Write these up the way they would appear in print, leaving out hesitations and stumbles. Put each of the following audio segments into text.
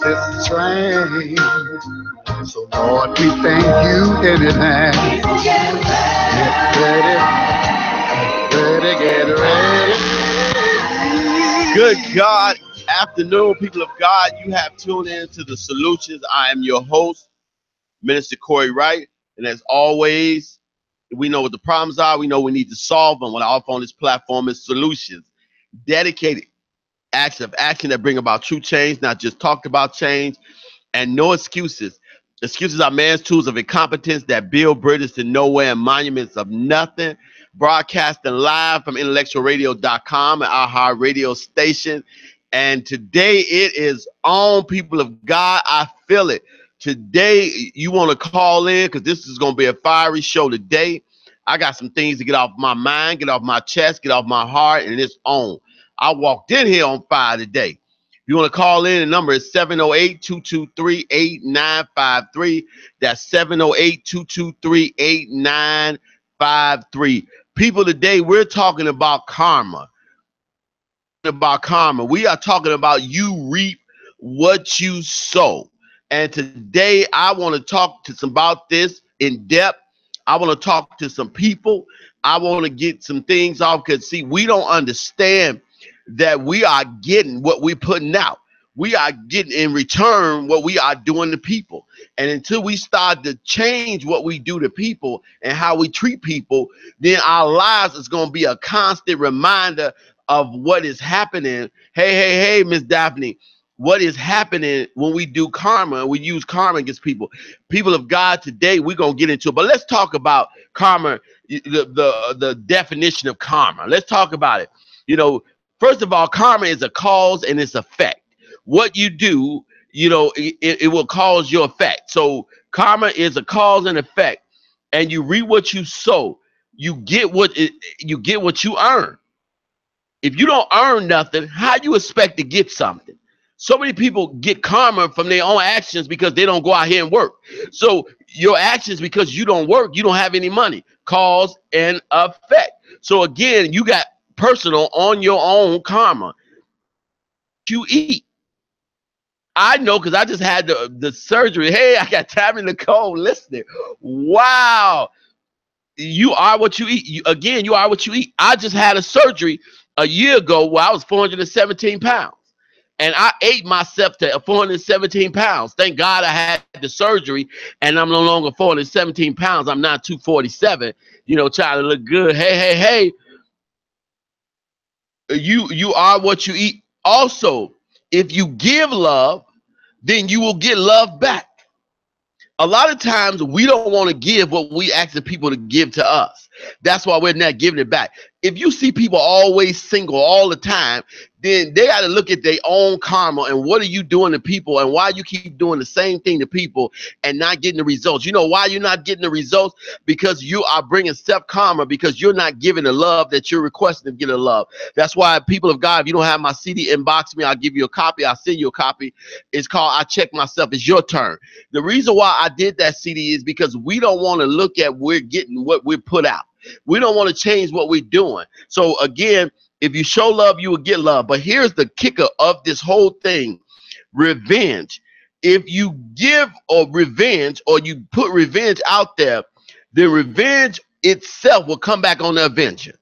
this train. So Lord, we thank you in advance. Get ready, get ready. Good God afternoon, people of God. You have tuned in to The Solutions. I am your host, Minister Corey Wright. And as always, we know what the problems are. We know we need to solve them. What I offer on this platform is solutions. Dedicated acts of action that bring about true change, not just talked about change, and no excuses. Excuses are man's tools of incompetence that build bridges to nowhere and monuments of nothing. Broadcasting live from IntellectualRadio-Com and our radio station. And today it is on, people of God. I feel it. Today you want to call in because this is going to be a fiery show today. I got some things to get off my mind, get off my chest, get off my heart, and it's on. I walked in here on fire today. If you want to call in, the number is 708-223-8953. That's 708-223-8953. People, today we're talking about karma. We are talking about you reap what you sow. And today I want to talk to some about this in depth. I want to talk to some people. I want to get some things off because, see, we don't understand that we are getting what we're putting out. We are getting in return what we are doing to people. And until we start to change what we do to people and how we treat people, then our lives is going to be a constant reminder of what is happening. Hey, Miss Daphne, what is happening when we do karma? We use karma against people. People of God, today we're going to get into it. But let's talk about karma, the definition of karma. Let's talk about it. You know, first of all, karma is a cause and its effect. What you do, you know, it will cause your effect. So karma is a cause and effect, and you reap what you sow. You get what you earn. If you don't earn nothing, how you expect to get something? So many people get karma from their own actions because they don't go out here and work. So your actions, because you don't work, you don't have any money. Cause and effect. So again, you got personal on your own karma. You eat. I know because I just had the surgery. Hey, I got Tammy Nicole listening. Wow. You are what you eat. You are what you eat. I just had a surgery a year ago where I was 417 pounds. And I ate myself to 417 pounds. Thank God I had the surgery and I'm no longer 417 pounds. I'm now 247, you know, trying to look good. Hey. You are what you eat. Also, if you give love, then you will get love back. A lot of times we don't want to give what we ask the people to give to us. That's why we're not giving it back. If you see people always single all the time, then they got to look at their own karma and what are you doing to people and why you keep doing the same thing to people and not getting the results. You know why you're not getting the results? Because you are bringing self-karma, because you're not giving the love that you're requesting to get a love. That's why, people of God, if you don't have my CD, inbox me. I'll give you a copy. I'll send you a copy. It's called I Check Myself. It's your turn. The reason why I did that CD is because we don't want to look at we're getting what we put out. We don't want to change what we're doing. So again, if you show love, you will get love. But here's the kicker of this whole thing: revenge. If you give revenge, or you put revenge out there, the revenge itself will come back on the avenger.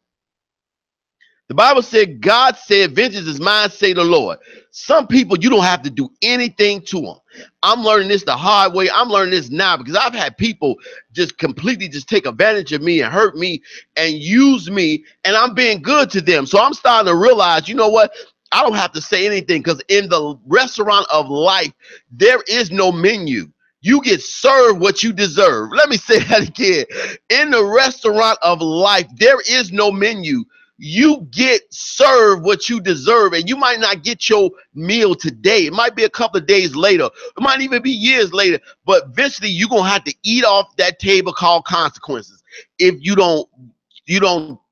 The Bible said, God said, vengeance is mine, say the Lord. Some people, you don't have to do anything to them. I'm learning this the hard way. I'm learning this now because I've had people just completely just take advantage of me and hurt me and use me, and I'm being good to them. So I'm starting to realize, you know what? I don't have to say anything, because in the restaurant of life, there is no menu. You get served what you deserve. Let me say that again. In the restaurant of life, there is no menu. You get served what you deserve, and you might not get your meal today. It might be a couple of days later. It might even be years later, but eventually you're going to have to eat off that table called consequences if you don't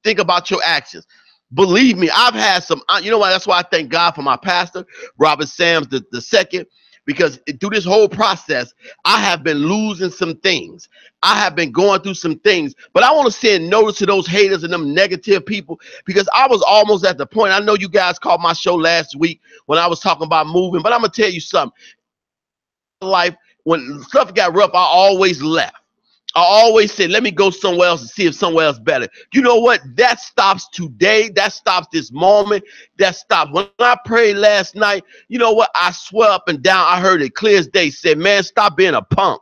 think about your actions. Believe me, I've had some, you know what, that's why I thank God for my pastor, Robert Sams the second, because through this whole process, I have been losing some things. I have been going through some things, but I want to send notice to those haters and them negative people, because I was almost at the point. I know you guys called my show last week when I was talking about moving, but I'm going to tell you something. life, when stuff got rough, I always left. I always said, let me go somewhere else and see if somewhere else better. You know what? That stops today. That stops this moment. That stops. When I prayed last night, you know what? I swear up and down, I heard it clear as day. Said, man, stop being a punk.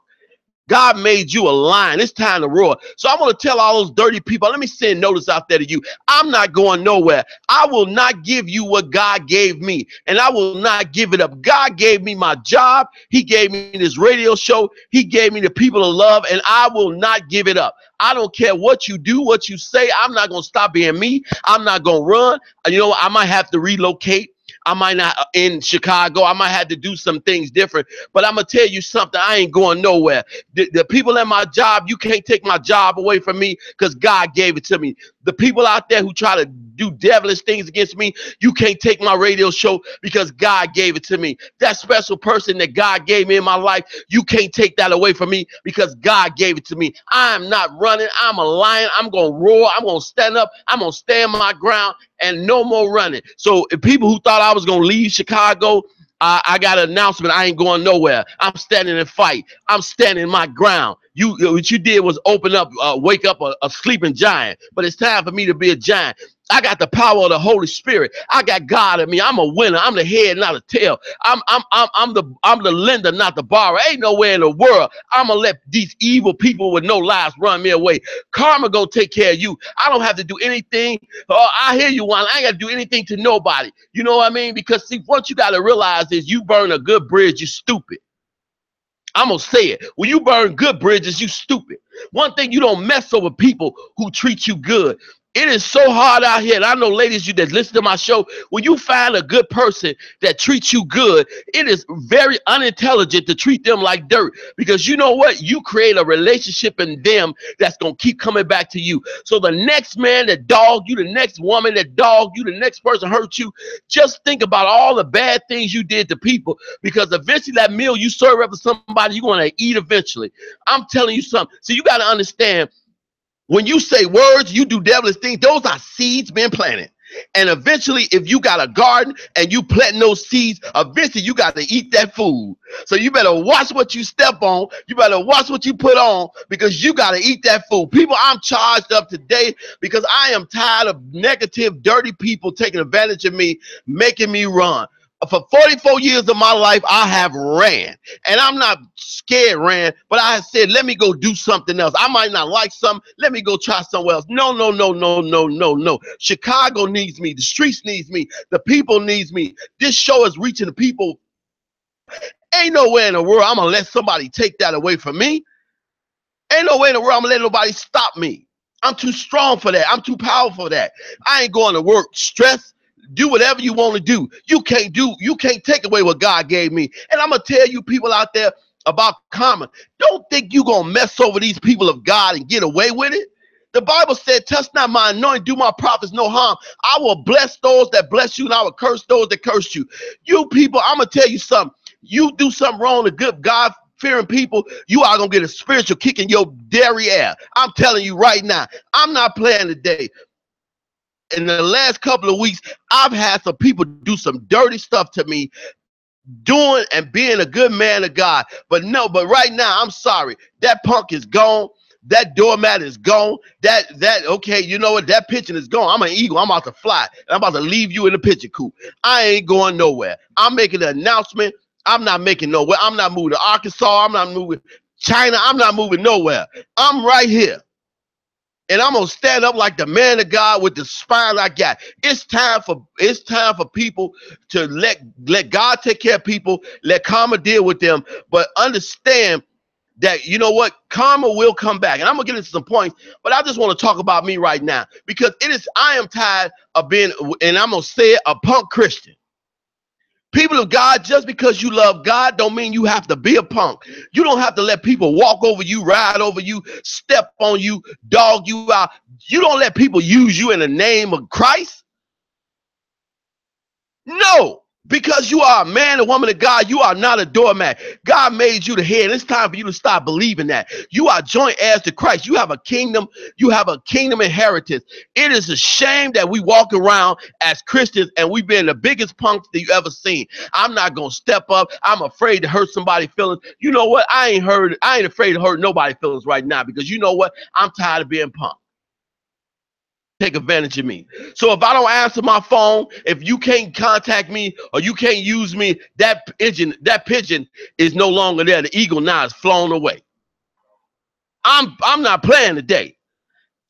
God made you a lion. It's time to roar. So I'm going to tell all those dirty people, let me send notice out there to you. I'm not going nowhere. I will not give you what God gave me, and I will not give it up. God gave me my job. He gave me this radio show. He gave me the people to love, and I will not give it up. I don't care what you do, what you say. I'm not going to stop being me. I'm not going to run. You know, I might have to relocate. I might not in Chicago. I might have to do some things different, but I'm going to tell you something. I ain't going nowhere. The people at my job, you can't take my job away from me because God gave it to me. The people out there who try to do devilish things against me, you can't take my radio show because God gave it to me. That special person that God gave me in my life, you can't take that away from me because God gave it to me. I'm not running. I'm a lion. I'm going to roar. I'm going to stand up. I'm going to stand my ground and no more running. So if people who thought I was going to leave Chicago, I got an announcement. I ain't going nowhere. I'm standing and fight. I'm standing my ground. What you did was open up, wake up a sleeping giant. But it's time for me to be a giant. I got the power of the Holy Spirit. I got God in me. I'm a winner. I'm the head, not a tail. I'm the lender, not the borrower. Ain't nowhere in the world I'm gonna let these evil people with no lives run me away. Karma gonna take care of you. I don't have to do anything. I hear you, Juan. I ain't got to do anything to nobody. You know what I mean? Because see, what you got to realize is you burn a good bridge, you stupid. I'm going to say it. When you burn good bridges, you stupid. One thing, you don't mess over people who treat you good. It is so hard out here, and I know ladies you that listen to my show, when you find a good person that treats you good, it is very unintelligent to treat them like dirt, because you know what? You create a relationship in them that's going to keep coming back to you. So the next man that dogged you, the next woman that dogged you, the next person hurt you, just think about all the bad things you did to people, because eventually that meal you serve up to somebody, you're going to eat eventually. I'm telling you something. So you got to understand, when you say words, you do devilish things, those are seeds being planted. And eventually, if you got a garden and you plant those seeds, eventually you got to eat that food. So you better watch what you step on. You better watch what you put on, because you got to eat that food. People, I'm charged up today because I am tired of negative, dirty people taking advantage of me, making me run. For 44 years of my life, I have ran, and I'm not scared ran, but I said, let me go do something else. I might not like something. Let me go try somewhere else. No, no, no, no, no, no, no. Chicago needs me. The streets needs me. The people needs me. This show is reaching the people. Ain't nowhere in the world I'm going to let somebody take that away from me. Ain't no way in the world I'm going to let nobody stop me. I'm too strong for that. I'm too powerful for that. I ain't going to work stressed. Do whatever you want to do. You can't take away what God gave me. And I'm going to tell you people out there about karma. Don't think you're going to mess over these people of God and get away with it. The Bible said, touch not my anointing, do my prophets no harm. I will bless those that bless you, and I will curse those that curse you. You people, I'm going to tell you something. You do something wrong to good God-fearing people, you are going to get a spiritual kick in your dairy ass. I'm telling you right now. I'm not playing today. In the last couple of weeks, I've had some people do some dirty stuff to me, doing and being a good man of God. But right now, I'm sorry. That punk is gone. That doormat is gone. Okay, you know what? That pigeon is gone. I'm an eagle. I'm about to fly. And I'm about to leave you in the pigeon coop. I ain't going nowhere. I'm making an announcement. I'm not making nowhere. I'm not moving to Arkansas. I'm not moving China. I'm not moving nowhere. I'm right here. And I'm gonna stand up like the man of God with the spine I got. It's time for people to let God take care of people, let karma deal with them, but understand that, you know what, karma will come back. And I'm gonna get into some points, but I just want to talk about me right now, because I am tired of being, and I'm gonna say it, a punk Christian. People of God, just because you love God don't mean you have to be a punk. You don't have to let people walk over you, ride over you, step on you, dog you out. You don't let people use you in the name of Christ. No, Because you are a man or woman of God, you are not a doormat. God made you the head. It's time for you to start believing that. You are joint heirs to Christ. You have a kingdom inheritance. It is a shame that we walk around as Christians and we've been the biggest punks that you ever seen. I'm not gonna step up. I'm afraid to hurt somebody's feelings. You know what? I ain't afraid to hurt nobody's feelings right now, because you know what? I'm tired of being punked. Take advantage of me. So if I don't answer my phone, if you can't contact me or you can't use me, that pigeon is no longer there. The eagle now is flown away. I'm not playing today.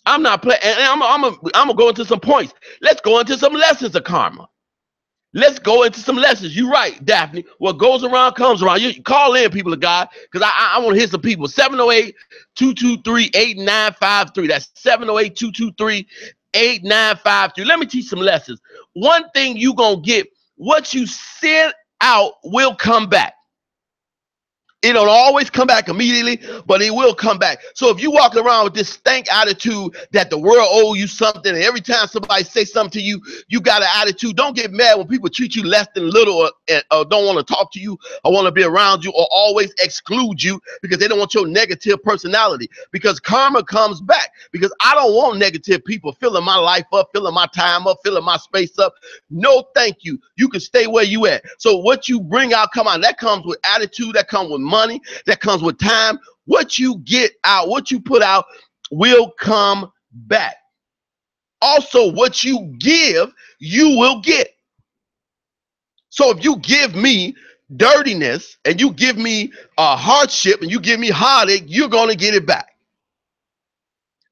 I'm not playing, and I'm gonna go into some points. Let's go into some lessons of karma. Let's go into some lessons. You're right, Daphne. What goes around comes around. You call in, people of God, because I want to hear some people. 708-223-8953. That's 708-223-8953. Let me teach some lessons. One thing you gonna get: what you send out will come back. It don't always come back immediately, but it will come back. So if you walk around with this stank attitude that the world owes you something, and every time somebody says something to you, you got an attitude. Don't get mad when people treat you less than little, or don't want to talk to you, or want to be around you, or always exclude you because they don't want your negative personality. Because karma comes back. Because I don't want negative people filling my life up, filling my time up, filling my space up. No, thank you. You can stay where you at. So what you bring out, come on, that comes with attitude, that comes with money, that comes with time. What you get out, what you put out will come back. Also, what you give, you will get. So if you give me dirtiness and you give me hardship and you give me heartache, you're going to get it back.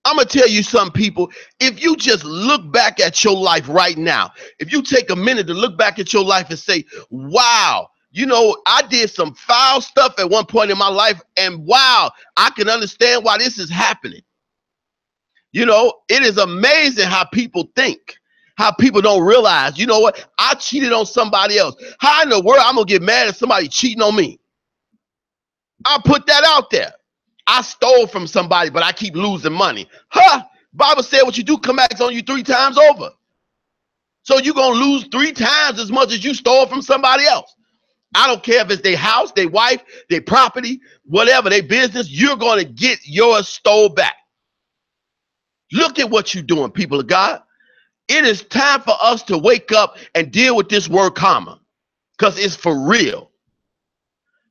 I'm going to tell you some people, if you just look back at your life right now, if you take a minute to look back at your life and say, wow, you know, I did some foul stuff at one point in my life, and wow, I can understand why this is happening. You know, it is amazing how people think, how people don't realize, you know what, I cheated on somebody else. How in the world I'm going to get mad at somebody cheating on me? I put that out there. I stole from somebody, but I keep losing money. Bible said what you do come back on you 3 times over. So you're going to lose 3 times as much as you stole from somebody else. I don't care if it's their house, their wife, their property, whatever, their business, you're going to get yours stole back. Look at what you're doing, people of God. It is time for us to wake up and deal with this word karma, because it's for real.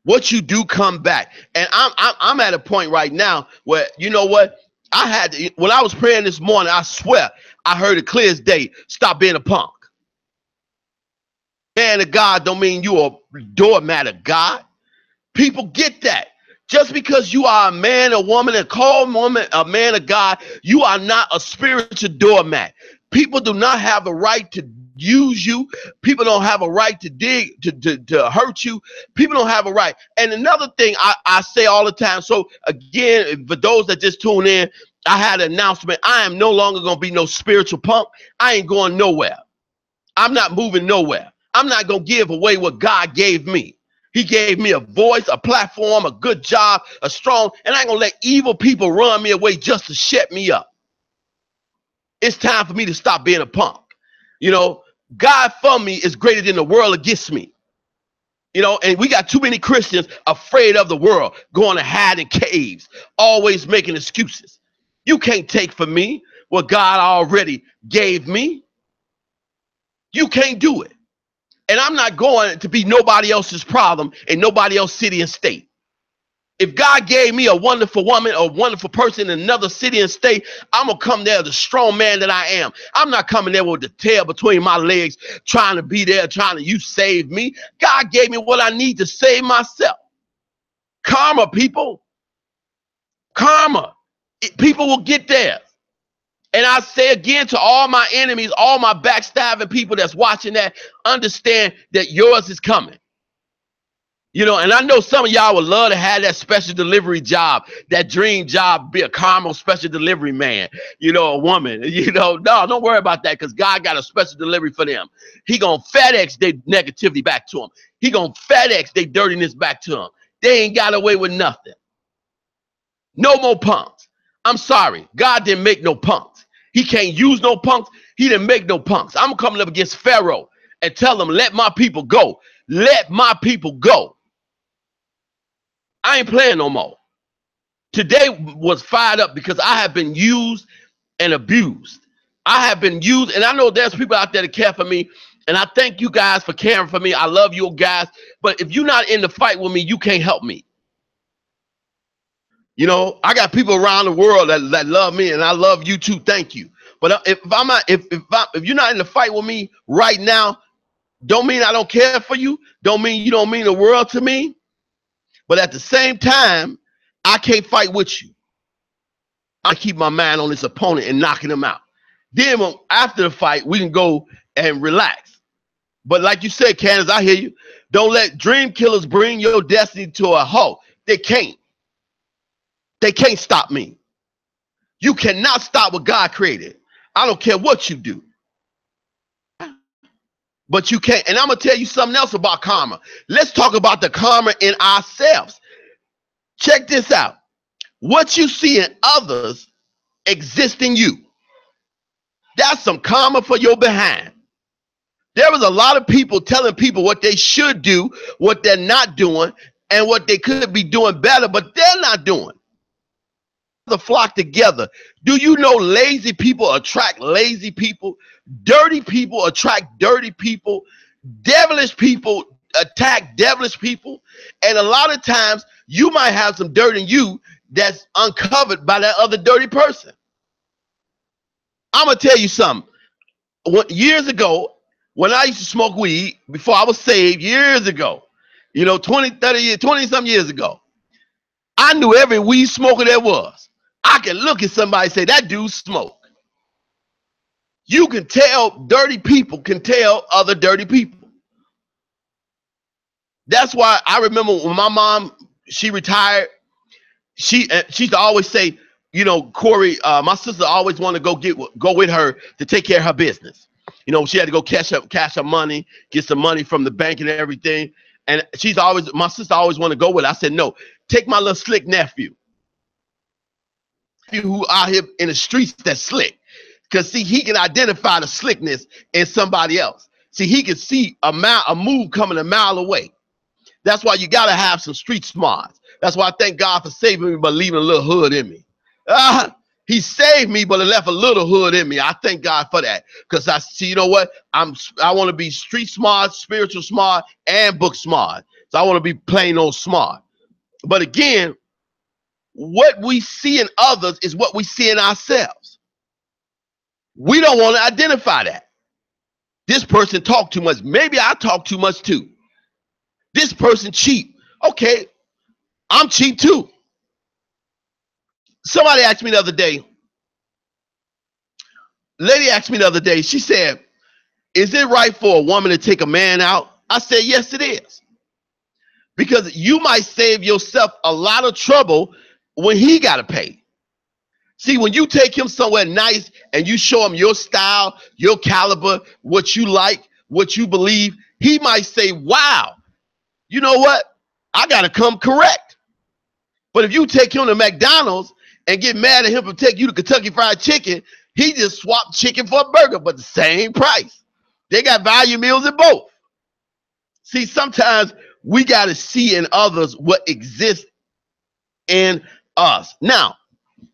What you do come back. And I'm at a point right now where, you know what, when I was praying this morning, I swear I heard it clear as day: stop being a punk. Man of God don't mean you a doormat of God. People get that. Just because you are a man or woman and call woman a man of God, you are not a spiritual doormat. People do not have a right to use you. People don't have a right to to hurt you. People don't have a right. And another thing I say all the time, so again, for those that just tune in, I had an announcement. I am no longer going to be no spiritual punk. I ain't going nowhere. I'm not moving nowhere. I'm not going to give away what God gave me. He gave me a voice, a platform, a good job, a strong, and I ain't going to let evil people run me away just to shut me up. It's time for me to stop being a punk. You know, God for me is greater than the world against me. You know, and we got too many Christians afraid of the world, going to hide in caves, always making excuses. You can't take from me what God already gave me. You can't do it. And I'm not going to be nobody else's problem in nobody else's city and state. If God gave me a wonderful woman or wonderful person in another city and state, I'm going to come there the strong man that I am. I'm not coming there with the tail between my legs, trying to be there, you save me. God gave me what I need to save myself. Karma, people. Karma. People will get there. And I say again to all my enemies, all my backstabbing people that's watching that, understand that yours is coming. You know, and I know some of y'all would love to have that special delivery job, that dream job, be a Carmel special delivery man, you know, a woman, you know. No, don't worry about that, because God got a special delivery for them. He gonna FedEx their negativity back to them. He gonna FedEx their dirtiness back to them. They ain't got away with nothing. No more punks. I'm sorry. God didn't make no punks. He can't use no punks. He didn't make no punks. I'm coming up against Pharaoh. and tell them, let my people go. Let my people go. I ain't playing no more. Today was fired up because I have been used and abused. I have been used, and I know there's people out there that care for me, and I thank you guys for caring for me. I love you guys, but if you're not in the fight with me, you can't help me. You know, I got people around the world that love me, and I love you too. Thank you. But if you're not in the fight with me right now, don't mean I don't care for you. Don't mean you don't mean the world to me. But at the same time, I can't fight with you. I keep my mind on this opponent and knocking him out. Then after the fight, we can go and relax. But like you said, Candace, I hear you. Don't let dream killers bring your destiny to a halt. They can't. They can't stop me. You cannot stop what God created. I don't care what you do. But you can't. And I'm going to tell you something else about karma. Let's talk about the karma in ourselves. Check this out. What you see in others exists in you. That's some karma for your behind. There was a lot of people telling people what they should do, what they're not doing, and what they could be doing better, but they're not doing. The flock together. Do you know lazy people attract lazy people? Dirty people attract dirty people. Devilish people attack devilish people. And a lot of times you might have some dirt in you that's uncovered by that other dirty person. I'm going to tell you something. Years ago, when I used to smoke weed, before I was saved, years ago, 20-some years ago, I knew every weed smoker there was. I can look at somebody and say, that dude smoke. You can tell dirty people can tell other dirty people. That's why I remember when my mom, she retired, she used to always say, Corey, my sister always wanted to go with her to take care of her business. She had to go cash her money, get some money from the bank and everything. And my sister always wanted to go with her. I said, no, take my little slick nephew. Who out here in the streets that's slick. Because see, he can identify the slickness in somebody else. See, he can see a move coming a mile away. That's why you got to have some street smarts. That's why I thank God for saving me, but leaving a little hood in me. He saved me, but it left a little hood in me. I thank God for that. Because I see, you know what? I want to be street smart, spiritual smart, and book smart. So I want to be plain old smart. But again, what we see in others is what we see in ourselves. We don't want to identify that. This person talked too much. Maybe I talk too much too. This person cheap. Okay, I'm cheap too. Somebody asked me the other day, she said, is it right for a woman to take a man out? I said, yes, it is. Because you might save yourself a lot of trouble when he got to pay. See, when you take him somewhere nice and you show him your style, your caliber, what you like, what you believe, he might say, wow, you know what? I got to come correct. But if you take him to McDonald's and get mad at him for taking you to Kentucky Fried Chicken, he just swapped chicken for a burger, but the same price. They got value meals in both. See, sometimes we got to see in others what exists in us. Now,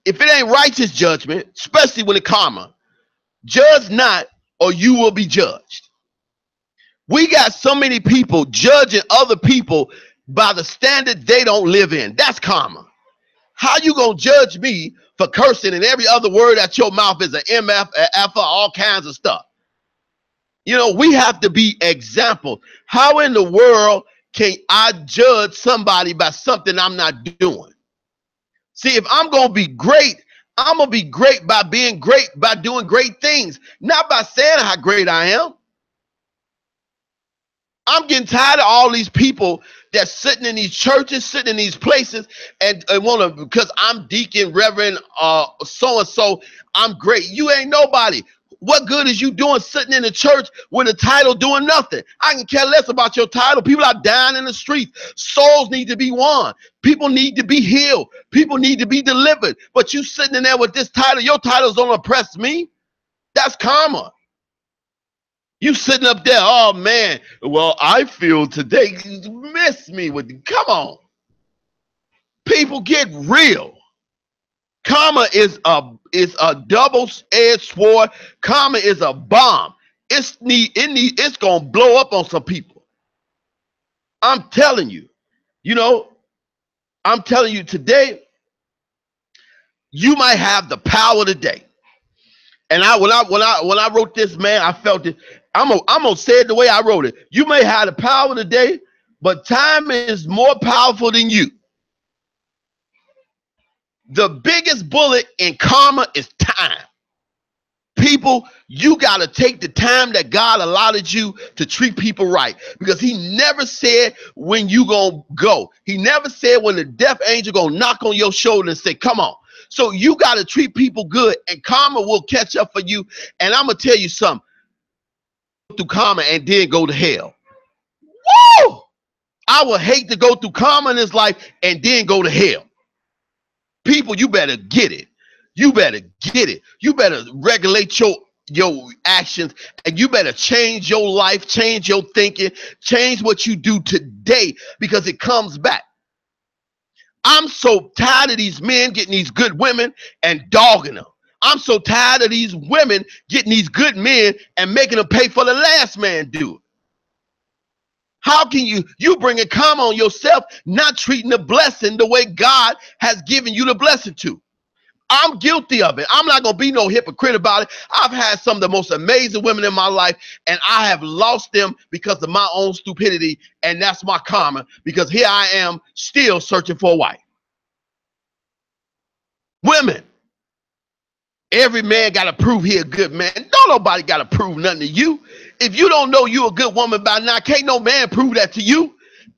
if it ain't righteous judgment, especially when it's karma, judge not or you will be judged. We got so many people judging other people by the standard they don't live in. That's karma. How you gonna judge me for cursing and every other word out your mouth is an MF, an F, all kinds of stuff? We have to be example. How in the world can I judge somebody by something I'm not doing? See, if I'm going to be great, I'm going to be great by being great, by doing great things, not by saying how great I am. I'm getting tired of all these people that's sitting in these churches, sitting in these places, and want to, because I'm deacon, reverend, so-and-so, I'm great. You ain't nobody. What good is you doing sitting in the church with a title doing nothing? I can care less about your title. People are dying in the streets. Souls need to be won. People need to be healed. People need to be delivered. But you sitting in there with this title, your titles don't oppress me. That's karma. You sitting up there, oh man, well, I feel today, miss me with, come on. People, get real. Karma is a double-edged sword. Karma is a bomb. It's gonna blow up on some people. I'm telling you. I'm telling you today, you might have the power today. And when I wrote this, man, I felt it. I'm gonna say it the way I wrote it. You may have the power today, but time is more powerful than you. The biggest bullet in karma is time. People, you got to take the time that God allotted you to treat people right, because he never said when you going to go. He never said when the death angel going to knock on your shoulder and say, come on. So you got to treat people good, and karma will catch up for you. And I'm going to tell you something. Go through karma and then go to hell. Woo! I would hate to go through karma in this life and then go to hell. People, you better get it. You better get it. You better regulate your actions, and you better change your life, change your thinking, change what you do today, because it comes back. I'm so tired of these men getting these good women and dogging them. I'm so tired of these women getting these good men and making them pay for the last man do it. How can you bringing karma on yourself, not treating the blessing the way God has given you the blessing to? I'm guilty of it. I'm not going to be no hypocrite about it. I've had some of the most amazing women in my life, and I have lost them because of my own stupidity, and that's my karma, because here I am still searching for a wife. Women, every man got to prove he a good man. Don't nobody got to prove nothing to you. If you don't know you a good woman by now, can't no man prove that to you.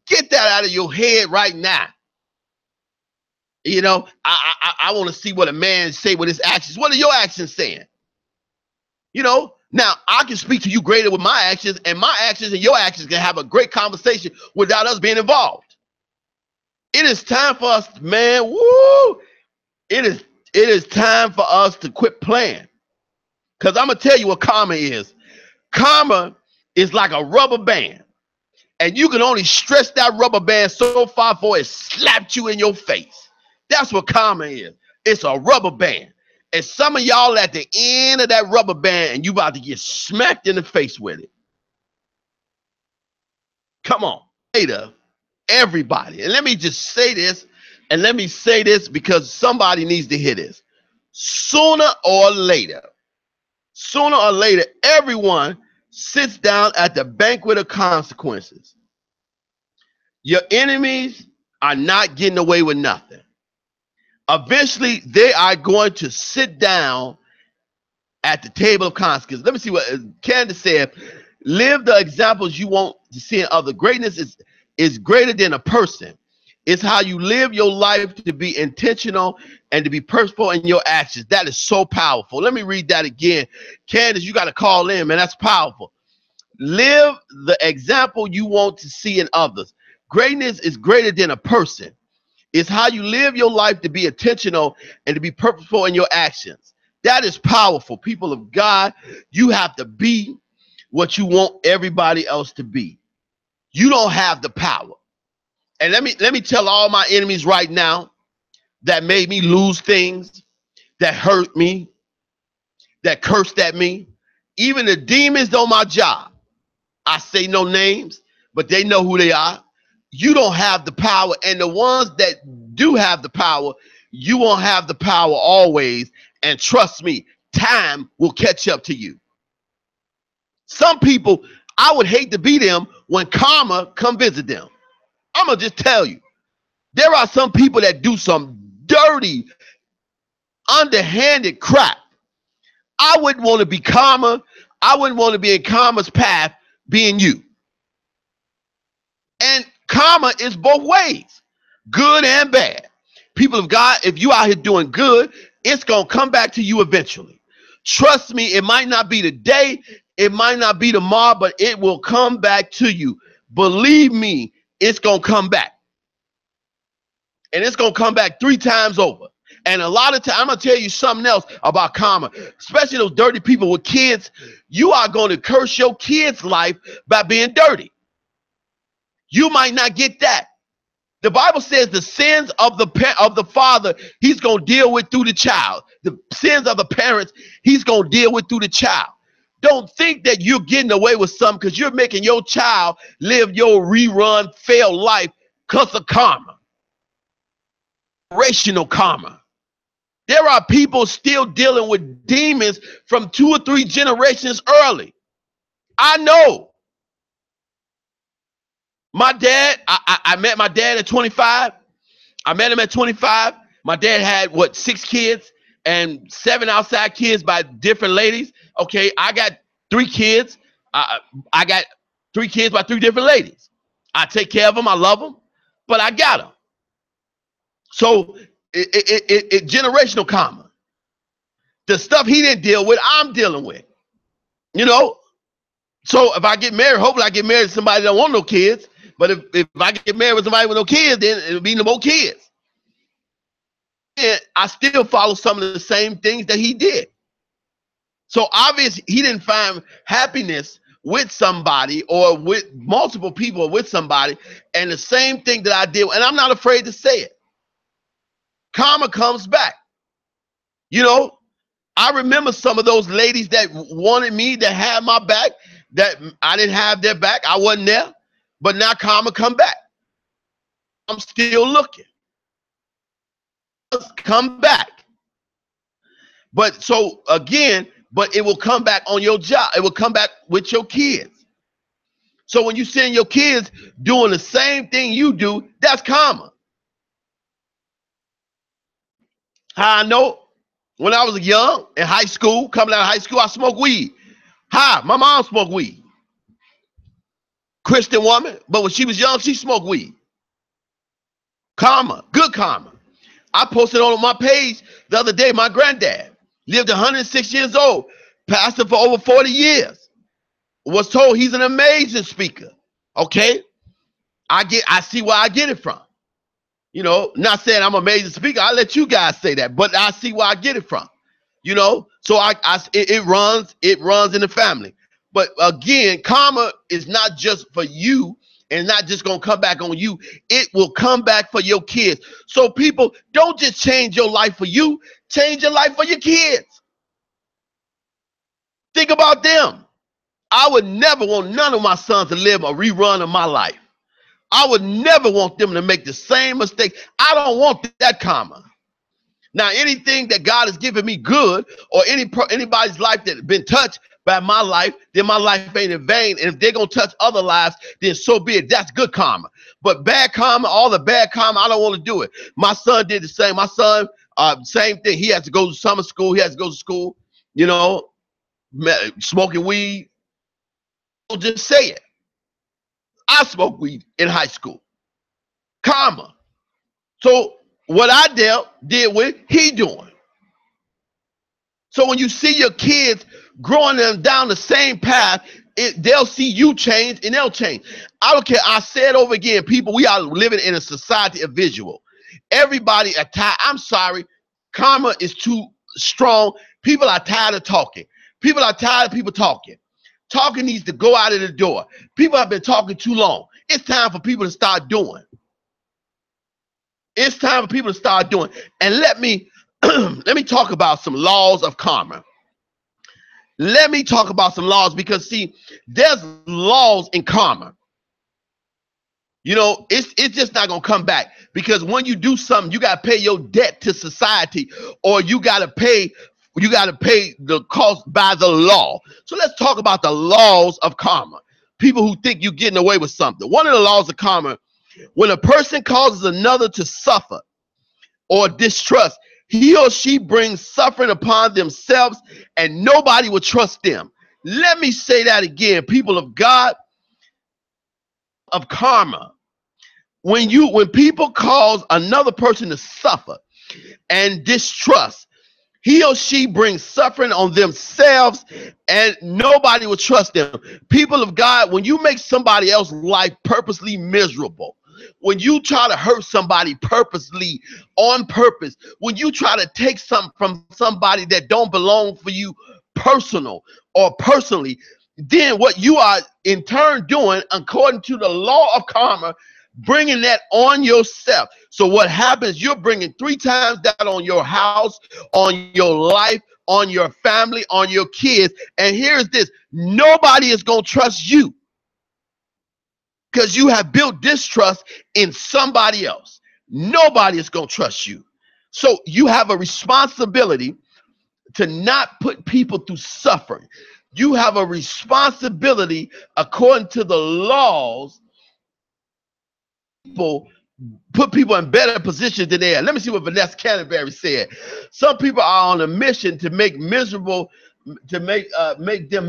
Get that out of your head right now. You know, I want to see what a man say with his actions. What are your actions saying? You know, now I can speak to you greater with my actions, and my actions and your actions can have a great conversation without us being involved. It is time for us, man. Woo! It is time for us to quit playing. Because I'm going to tell you what karma is. Karma is like a rubber band, and you can only stretch that rubber band so far before it slapped you in your face. That's what karma is. It's a rubber band. And some of y'all at the end of that rubber band, and you about to get smacked in the face with it. Come on. Later, everybody. And let me just say this, and let me say this because somebody needs to hear this. Sooner or later, everyone sits down at the banquet of consequences. Your enemies are not getting away with nothing. Eventually, they are going to sit down at the table of consequences. Let me see what Candace said. Live the examples you want to see in others. Greatness is greater than a person. It's how you live your life to be intentional and to be purposeful in your actions. That is so powerful. Let me read that again. Candace, you got to call in, man. That's powerful. Live the example you want to see in others. Greatness is greater than a person. It's how you live your life to be intentional and to be purposeful in your actions. That is powerful. People of God, you have to be what you want everybody else to be. You don't have the power. And let me tell all my enemies right now that made me lose things, that hurt me, that cursed at me, even the demons on my job. I say no names, but they know who they are. You don't have the power, and the ones that do have the power, you won't have the power always. And trust me, time will catch up to you. Some people, I would hate to be them when karma come visit them. I'm gonna just tell you, there are some people that do some dirty, underhanded crap. I wouldn't want to be karma. I wouldn't want to be in karma's path being you. And karma is both ways, good and bad. People of God, if you out here doing good, it's going to come back to you eventually. Trust me, it might not be today, it might not be tomorrow, but it will come back to you. Believe me, it's going to come back. And it's going to come back 3 times over. And a lot of times, I'm going to tell you something else about karma, especially those dirty people with kids. You are going to curse your kid's life by being dirty. You might not get that. The Bible says the sins of the father, he's going to deal with through the child. The sins of the parents, he's going to deal with through the child. Don't think that you're getting away with something because you're making your child live your rerun, failed life because of karma. Generational karma. There are people still dealing with demons from 2 or 3 generations early. I know. My dad, I met my dad at 25. I met him at 25. My dad had, 6 kids and 7 outside kids by different ladies. Okay, I got 3 kids. I got 3 kids by 3 different ladies. I take care of them. I love them, but I got them. So it generational karma. The stuff he didn't deal with, I'm dealing with. You know? So if I get married, hopefully I get married to somebody that don't want no kids. But if I get married with somebody with no kids, then it'll be no more kids. And I still follow some of the same things that he did. So obviously he didn't find happiness with somebody or with multiple people or with somebody. And the same thing that I did, and I'm not afraid to say it. Karma comes back. You know, I remember some of those ladies that wanted me to have my back, that I didn't have their back. I wasn't there. But now karma come back. I'm still looking. Come back. But so again, but it will come back on your job. It will come back with your kids. So when you send your kids doing the same thing you do, that's karma. How I know? When I was young, in high school, coming out of high school, I smoked weed. My mom smoked weed. Christian woman, but when she was young, she smoked weed. Karma, good karma. I posted on my page the other day, my granddad lived 106 years old, pastor for over 40 years. Was told he's an amazing speaker. Okay? I see where I get it from. You know, not saying I'm an amazing speaker. I'll let you guys say that, but I see where I get it from. You know, so it runs in the family. But again, karma is not just for you and not just going to come back on you. It will come back for your kids. So people, don't just change your life for you. Change your life for your kids. Think about them. I would never want none of my sons to live a rerun of my life. I would never want them to make the same mistake. I don't want that karma. Now, anything that God has given me good, or anybody's life that has been touched by my life, then my life ain't in vain. And if they're going to touch other lives, then so be it. That's good karma. But bad karma, all the bad karma, I don't want to do it. My son did the same. My son, same thing. He has to go to summer school. He has to go to school, you know, smoking weed. Don't just say it. I smoked weed in high school. Karma. So what I did with, he doing. So when you see your kids growing them down the same path, they'll see you change and they'll change. I don't care. I said over again, people, we are living in a society of visual. Everybody are tired. I'm sorry. Karma is too strong. People are tired of talking. People are tired of people talking. Talking needs to go out of the door. People have been talking too long. It's time for people to start doing. It's time for people to start doing. And let me talk about some laws of karma. Let me talk about some laws, because see, there's laws in karma. You know, it's just not gonna come back, because when you do something, you gotta pay your debt to society, or you gotta pay the cost by the law. So let's talk about the laws of karma. People who think you're getting away with something. One of the laws of karma: when a person causes another to suffer or distrust, he or she brings suffering upon themselves, and nobody will trust them. Let me say that again, people of God, of karma. When people cause another person to suffer and distrust, he or she brings suffering on themselves, and nobody will trust them. People of God, when you make somebody else's life purposely miserable, when you try to hurt somebody purposely, on purpose, when you try to take something from somebody that don't belong for you personally, then what you are in turn doing, according to the law of karma, bringing that on yourself. So what happens, you're bringing 3 times that on your house, on your life, on your family, on your kids. And here's this: nobody is going to trust you because you have built distrust in somebody else. Nobody is going to trust you. So you have a responsibility to not put people through suffering. You have a responsibility, according to the laws, put people in better positions than they are. Let me see what Vanessa Canterbury said. Some people are on a mission to make them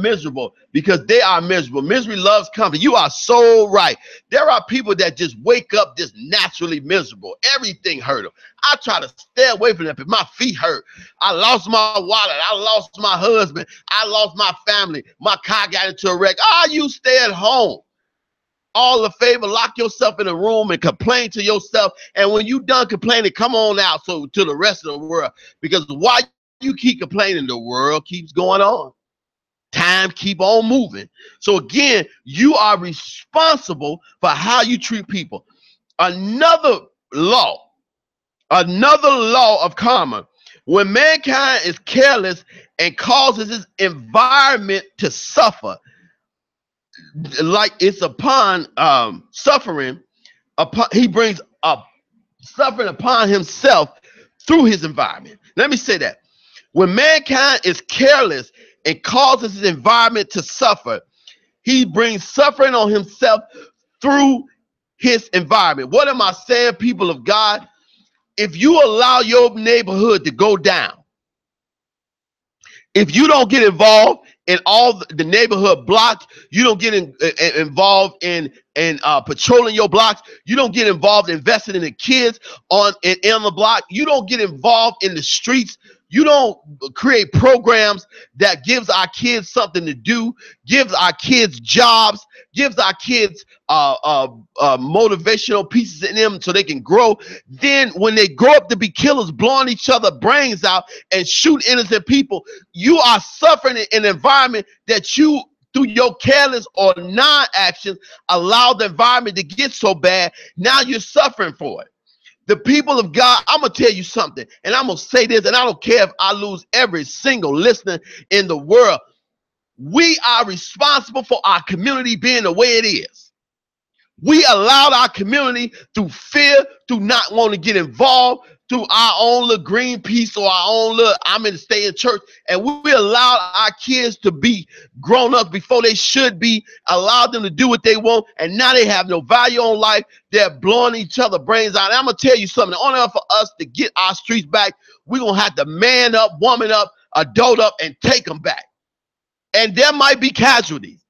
miserable because they are miserable. Misery loves company. You are so right. There are people that just wake up just naturally miserable. Everything hurt them. I try to stay away from that, but my feet hurt. I lost my wallet. I lost my husband. I lost my family. My car got into a wreck. You stay at home. All the favor, lock yourself in a room and complain to yourself. And when you done complaining, come on out to the rest of the world. Because while you keep complaining, the world keeps going on. Time keep on moving. So again, you are responsible for how you treat people. Another law of karma: when mankind is careless and causes its environment to suffer, like it's upon suffering, he brings up suffering upon himself through his environment. Let me say that. When mankind is careless and causes his environment to suffer, he brings suffering on himself through his environment. What am I saying, people of God? If you allow your neighborhood to go down, if you don't get involved in all the neighborhood blocks, you don't get involved in patrolling your blocks, you don't get involved in investing in the kids on the block, you don't get involved in the streets, you don't create programs that gives our kids something to do, gives our kids jobs, gives our kids motivational pieces in them so they can grow, then when they grow up to be killers, blowing each other brains out and shoot innocent people, you are suffering in an environment that you, through your careless or non-action, allow the environment to get so bad. Now you're suffering for it. The people of God, I'm going to tell you something, and I'm going to say this, and I don't care if I lose every single listener in the world. We are responsible for our community being the way it is. We allowed our community, through fear, through not wanting to get involved, through our own little Greenpeace or our own little I'm in the stay in church, and we allowed our kids to be grown up before they should be, allowed them to do what they want, and now they have no value on life. They're blowing each other brains out. And I'm going to tell you something. In order for us to get our streets back, we're going to have to man up, woman up, adult up, and take them back. And there might be casualties.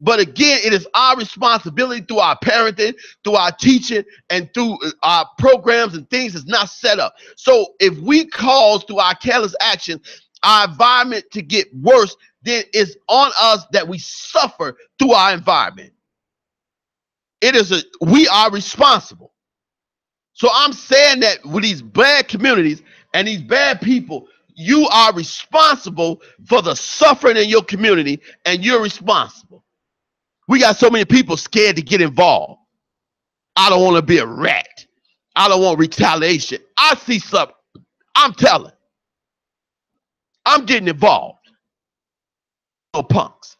But again, it is our responsibility through our parenting, through our teaching, and through our programs and things that's not set up. So if we cause through our careless action our environment to get worse, then it's on us that we suffer through our environment. We are responsible. So I'm saying that with these bad communities and these bad people, you are responsible for the suffering in your community, and you're responsible. We got so many people scared to get involved. I don't want to be a rat. I don't want retaliation. I see something. I'm telling. I'm getting involved. No punks.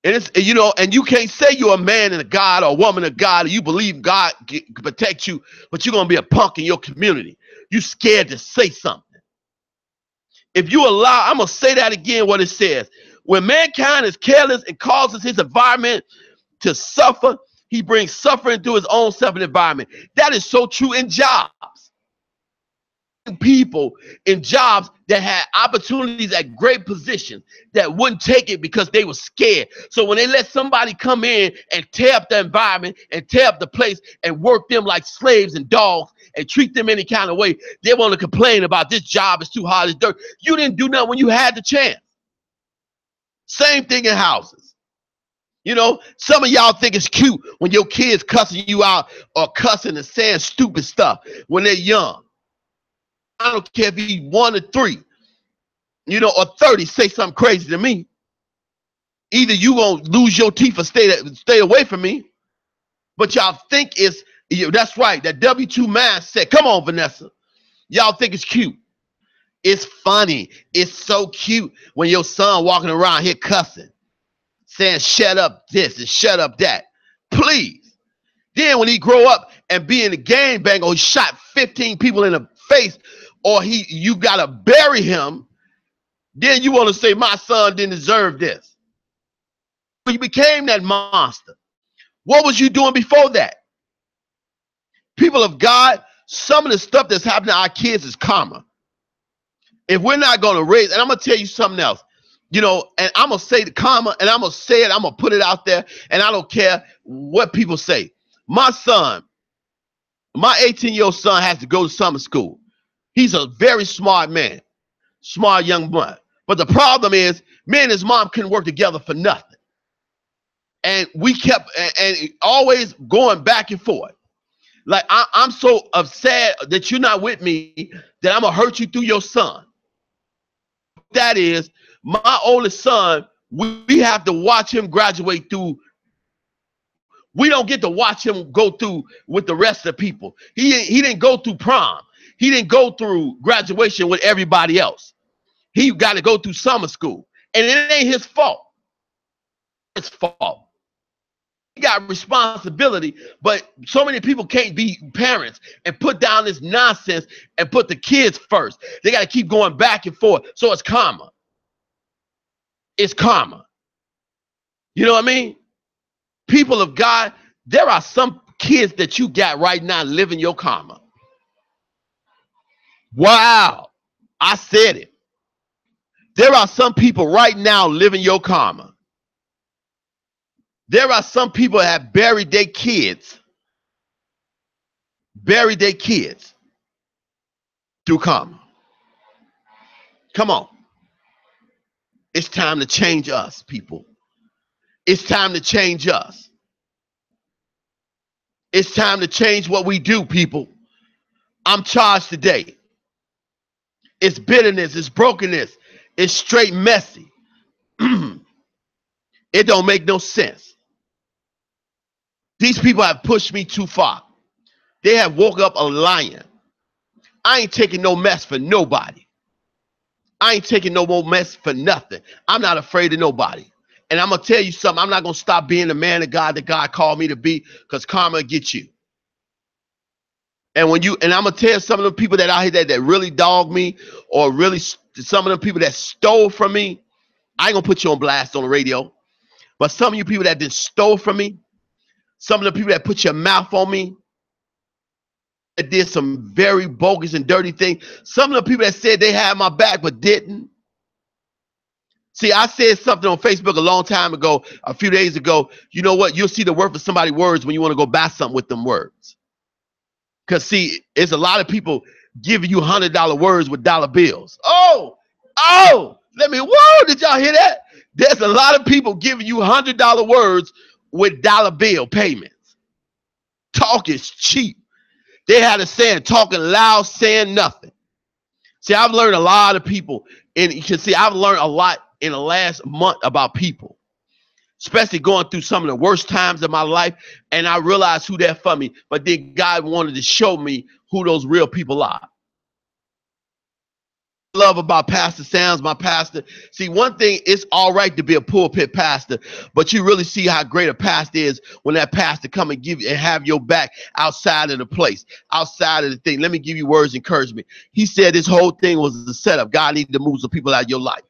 And it's, and you can't say you're a man and a God or a woman of God, or you believe God can protect you, but you're going to be a punk in your community. You scared to say something. If you allow, I'm going to say that again, what it says. When mankind is careless and causes his environment to suffer, he brings suffering to his own self and environment. That is so true in jobs. People in jobs that had opportunities at great positions that wouldn't take it because they were scared. So when they let somebody come in and tear up the environment and tear up the place and work them like slaves and dogs and treat them any kind of way, they want to complain about this job is too hard, it's dirt. You didn't do nothing when you had the chance. Same thing in houses. You know, some of y'all think it's cute when your kids cussing you out or cussing and saying stupid stuff when they're young. I don't care if he's 1 or 3, you know, or 30, say something crazy to me. Either you gonna lose your teeth or stay away from me. But y'all think it's, that's right, that W2 mindset. Come on, Vanessa. Y'all think it's cute. It's funny. It's so cute when your son walking around here cussing, saying shut up this and shut up that. Please. Then when he grow up and be in a gangbang or he shot 15 people in the face, or you gotta bury him, then you want to say my son didn't deserve this. When you became that monster, what was you doing before that? People of God, some of the stuff that's happening to our kids is karma. If we're not going to raise, and I'm going to tell you something else, you know, and I'm going to say the karma, and I'm going to say it, I'm going to put it out there, and I don't care what people say. My son, my 18-year-old son has to go to summer school. He's a very smart man, smart young man. But the problem is, me and his mom couldn't work together for nothing. And we kept and always going back and forth. Like, I'm so upset that you're not with me that I'm going to hurt you through your son. That is, my oldest son, we have to watch him graduate through. We don't get to watch him go through with the rest of the people. He didn't go through prom. He didn't go through graduation with everybody else. He got to go through summer school. And it ain't his fault. It's fault. He got responsibility, but so many people can't be parents and put down this nonsense and put the kids first. They got to keep going back and forth. So it's karma. It's karma. You know what I mean? People of God, there are some kids that you got right now living your karma. Wow. I said it. There are some people right now living your karma. There are some people that have buried their kids through karma. Come on. It's time to change us, people. It's time to change us. It's time to change what we do, people. I'm charged today. It's bitterness, it's brokenness, it's straight messy. It don't make no sense. These people have pushed me too far. They have woke up a lion. I ain't taking no mess for nobody. I ain't taking no more mess for nothing. I'm not afraid of nobody. And I'm going to tell you something. I'm not going to stop being the man of God that God called me to be, because karma gets you. And I'm going to tell some of the people that out here that really dog me, or really some of the people that stole from me, I ain't going to put you on blast on the radio. But some of you people that did stole from me, some of the people that put your mouth on me, that did some very bogus and dirty things. Some of the people that said they had my back but didn't. See, I said something on Facebook a long time ago, a few days ago. You know what? You'll see the worth of somebody's words when you want to go buy something with them words. Because, see, it's a lot of people giving you $100 words with dollar bills. Whoa, did y'all hear that? There's a lot of people giving you $100 words with dollar bill payments. Talk is cheap. They had a saying, talking loud, saying nothing. See, I've learned a lot of people, and you can see I've learned a lot in the last month about people, especially going through some of the worst times of my life, and I realized who they're for me, but then God wanted to show me who those real people are. Love about Pastor Sam's, my pastor. See, one thing, it's all right to be a pulpit pastor, but you really see how great a pastor is when that pastor come and give you and have your back outside of the place, outside of the thing. Let me give you words of encouragement. He said this whole thing was a setup. God needed to move some people out of your life.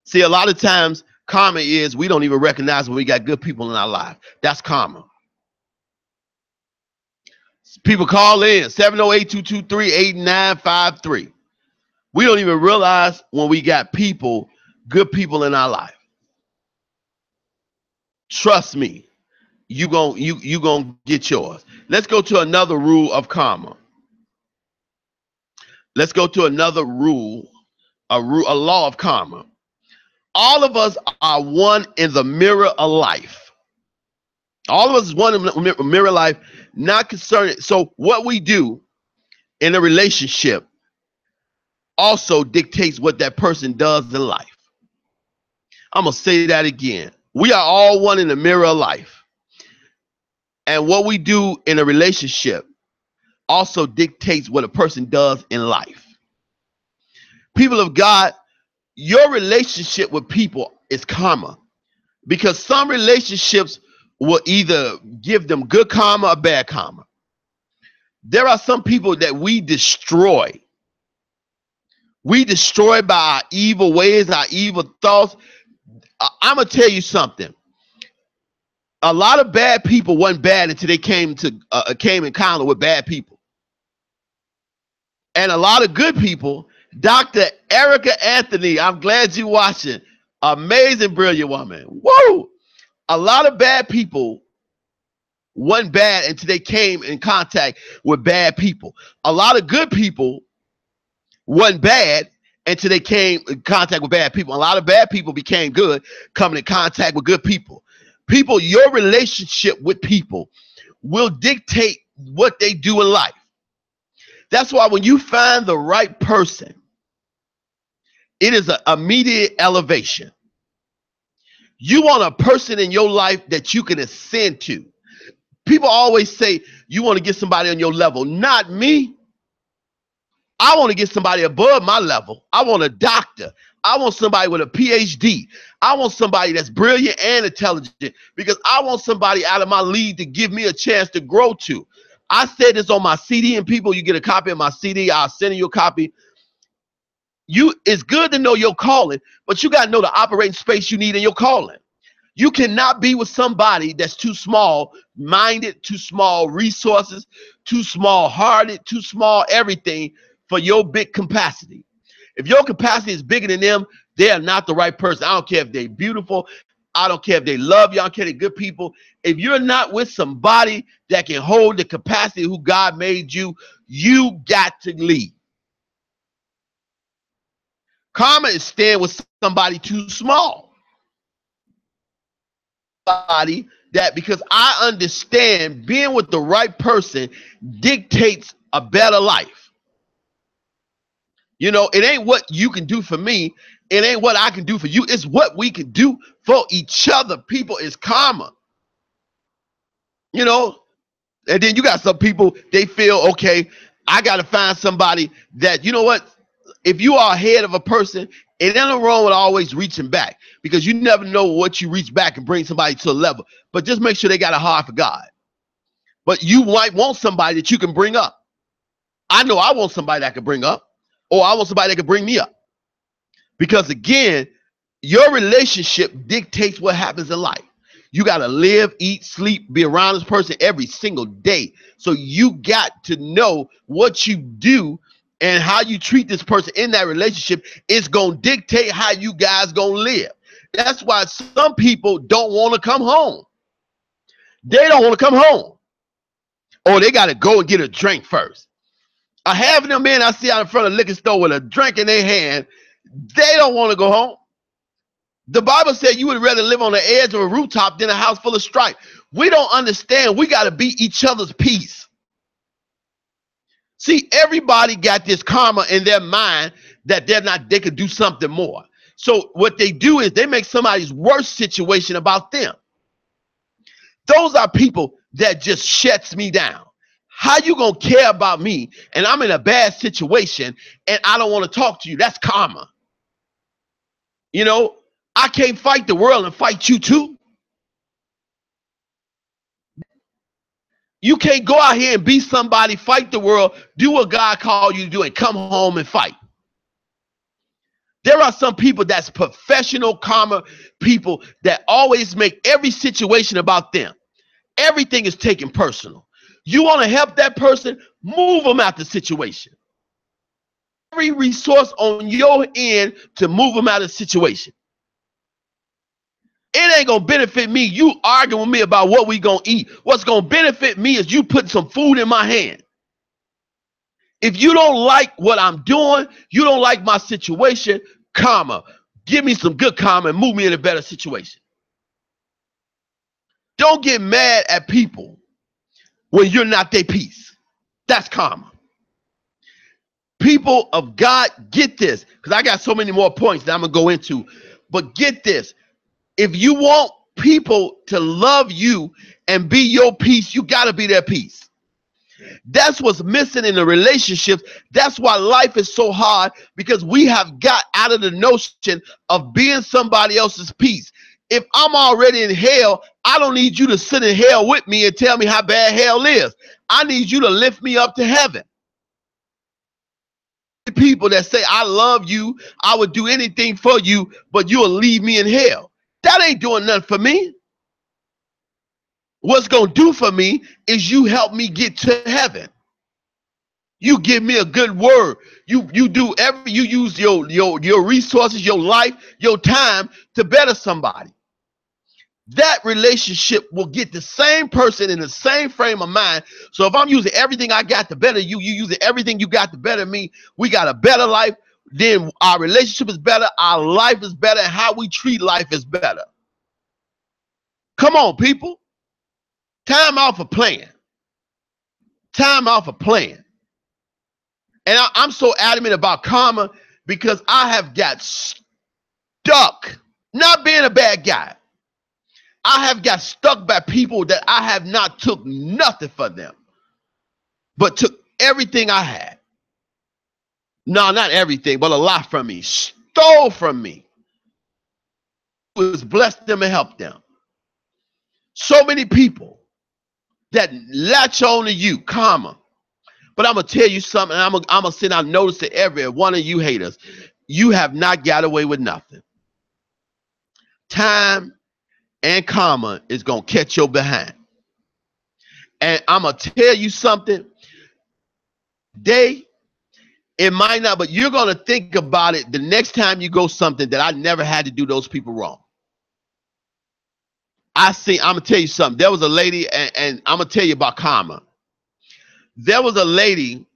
See, a lot of times karma is we don't even recognize when we got good people in our life. That's karma. People call in 708-223-8953. We don't even realize when we got people, good people in our life. Trust me, you gonna get yours. Let's go to another rule of karma. Let's go to another rule, a law of karma. All of us are one in the mirror of life. All of us is one in the mirror of life, not concerning. So what we do in a relationship also dictates what that person does in life. I'm going to say that again. We are all one in the mirror of life. And what we do in a relationship also dictates what a person does in life. People of God, your relationship with people is karma, because some relationships will either give them good karma or bad karma. There are some people that we destroy. We destroy by our evil ways, our evil thoughts. I'm going to tell you something. A lot of bad people weren't bad until they came in contact with bad people. And a lot of good people, Dr. Erica Anthony, I'm glad you're watching. Amazing, brilliant woman. Whoa! A lot of bad people weren't bad until they came in contact with bad people. A lot of good people weren't bad until they came in contact with bad people. A lot of bad people became good coming in contact with good people. People, your relationship with people will dictate what they do in life. That's why when you find the right person, it is an immediate elevation. You want a person in your life that you can ascend to. People always say you want to get somebody on your level. Not me. I want to get somebody above my level. I want a doctor. I want somebody with a PhD. I want somebody that's brilliant and intelligent, because I want somebody out of my league to give me a chance to grow to. I said this on my CD, and people, you get a copy of my CD. I'll send you a copy. It's good to know your calling, but you got to know the operating space you need in your calling. You cannot be with somebody that's too small minded, too small resources, too small hearted, too small everything for your big capacity. If your capacity is bigger than them, they are not the right person. I don't care if they're beautiful. I don't care if they love you. I don't care if they're good people. If you're not with somebody that can hold the capacity who God made you, you got to leave. Karma is staying with somebody too small. That, because I understand being with the right person dictates a better life. You know, it ain't what you can do for me. It ain't what I can do for you. It's what we can do for each other. People, is karma. You know, and then you got some people, they feel, okay, I got to find somebody that, you know what, if you are ahead of a person, it ain't wrong with always reaching back, because you never know what you reach back and bring somebody to a level. But just make sure they got a heart for God. But you might want somebody that you can bring up. I know I want somebody that can bring up, or I want somebody that can bring me up. Because again, your relationship dictates what happens in life. You got to live, eat, sleep, be around this person every single day. So you got to know what you do and how you treat this person in that relationship is going to dictate how you guys going to live. That's why some people don't want to come home. They don't want to come home. Or they got to go and get a drink first. I have them men I see out in front of the liquor store with a drink in their hand. They don't want to go home. The Bible said you would rather live on the edge of a rooftop than a house full of strife. We don't understand. We got to be each other's peace. See, everybody got this karma in their mind that they could do something more. So what they do is they make somebody's worst situation about them. Those are people that just shuts me down. How you gonna care about me and I'm in a bad situation and I don't want to talk to you? That's karma. You know, I can't fight the world and fight you too. You can't go out here and be somebody, fight the world, do what God called you to do, and come home and fight. There are some people that's professional karma people that always make every situation about them. Everything is taken personal. You want to help that person, move them out the situation. Every resource on your end to move them out of the situation. It ain't gonna benefit me. You arguing with me about what we gonna eat. What's gonna benefit me is you putting some food in my hand. If you don't like what I'm doing, you don't like my situation, karma. give me some good karma and move me in a better situation. Don't get mad at people when you're not their peace. That's karma. People of God, get this, because I got so many more points that I'm going to go into. But get this. If you want people to love you and be your peace, you got to be their peace. That's what's missing in the relationships. That's why life is so hard, because we have got out of the notion of being somebody else's peace. If I'm already in hell, I don't need you to sit in hell with me and tell me how bad hell is. I need you to lift me up to heaven. People that say, I love you, I would do anything for you, but you'll leave me in hell. That ain't doing nothing for me. What's going to do for me is you help me get to heaven. You give me a good word. You use your resources, your life, your time to better somebody. That relationship will get the same person in the same frame of mind. So if I'm using everything I got to better you, you using everything you got to better me, we got a better life, then our relationship is better, our life is better, and how we treat life is better. Come on, people. Time out for playing. Time out for playing. And I'm so adamant about karma because I have got stuck, not being a bad guy. I have got stuck by people that I have not took nothing for them, but took everything I had. No, not everything, but a lot from me. Stole from me. Was blessed them and helped them. So many people that latch on to you, karma. But I'm going to tell you something, and I'm going to send out notice to every one of you haters. You have not got away with nothing. Time and karma is going to catch your behind. And I'm going to tell you something. It might not, but you're going to think about it the next time you go something that I never had to do those people wrong. I'm going to tell you something. There was a lady, and I'm going to tell you about karma. There was a lady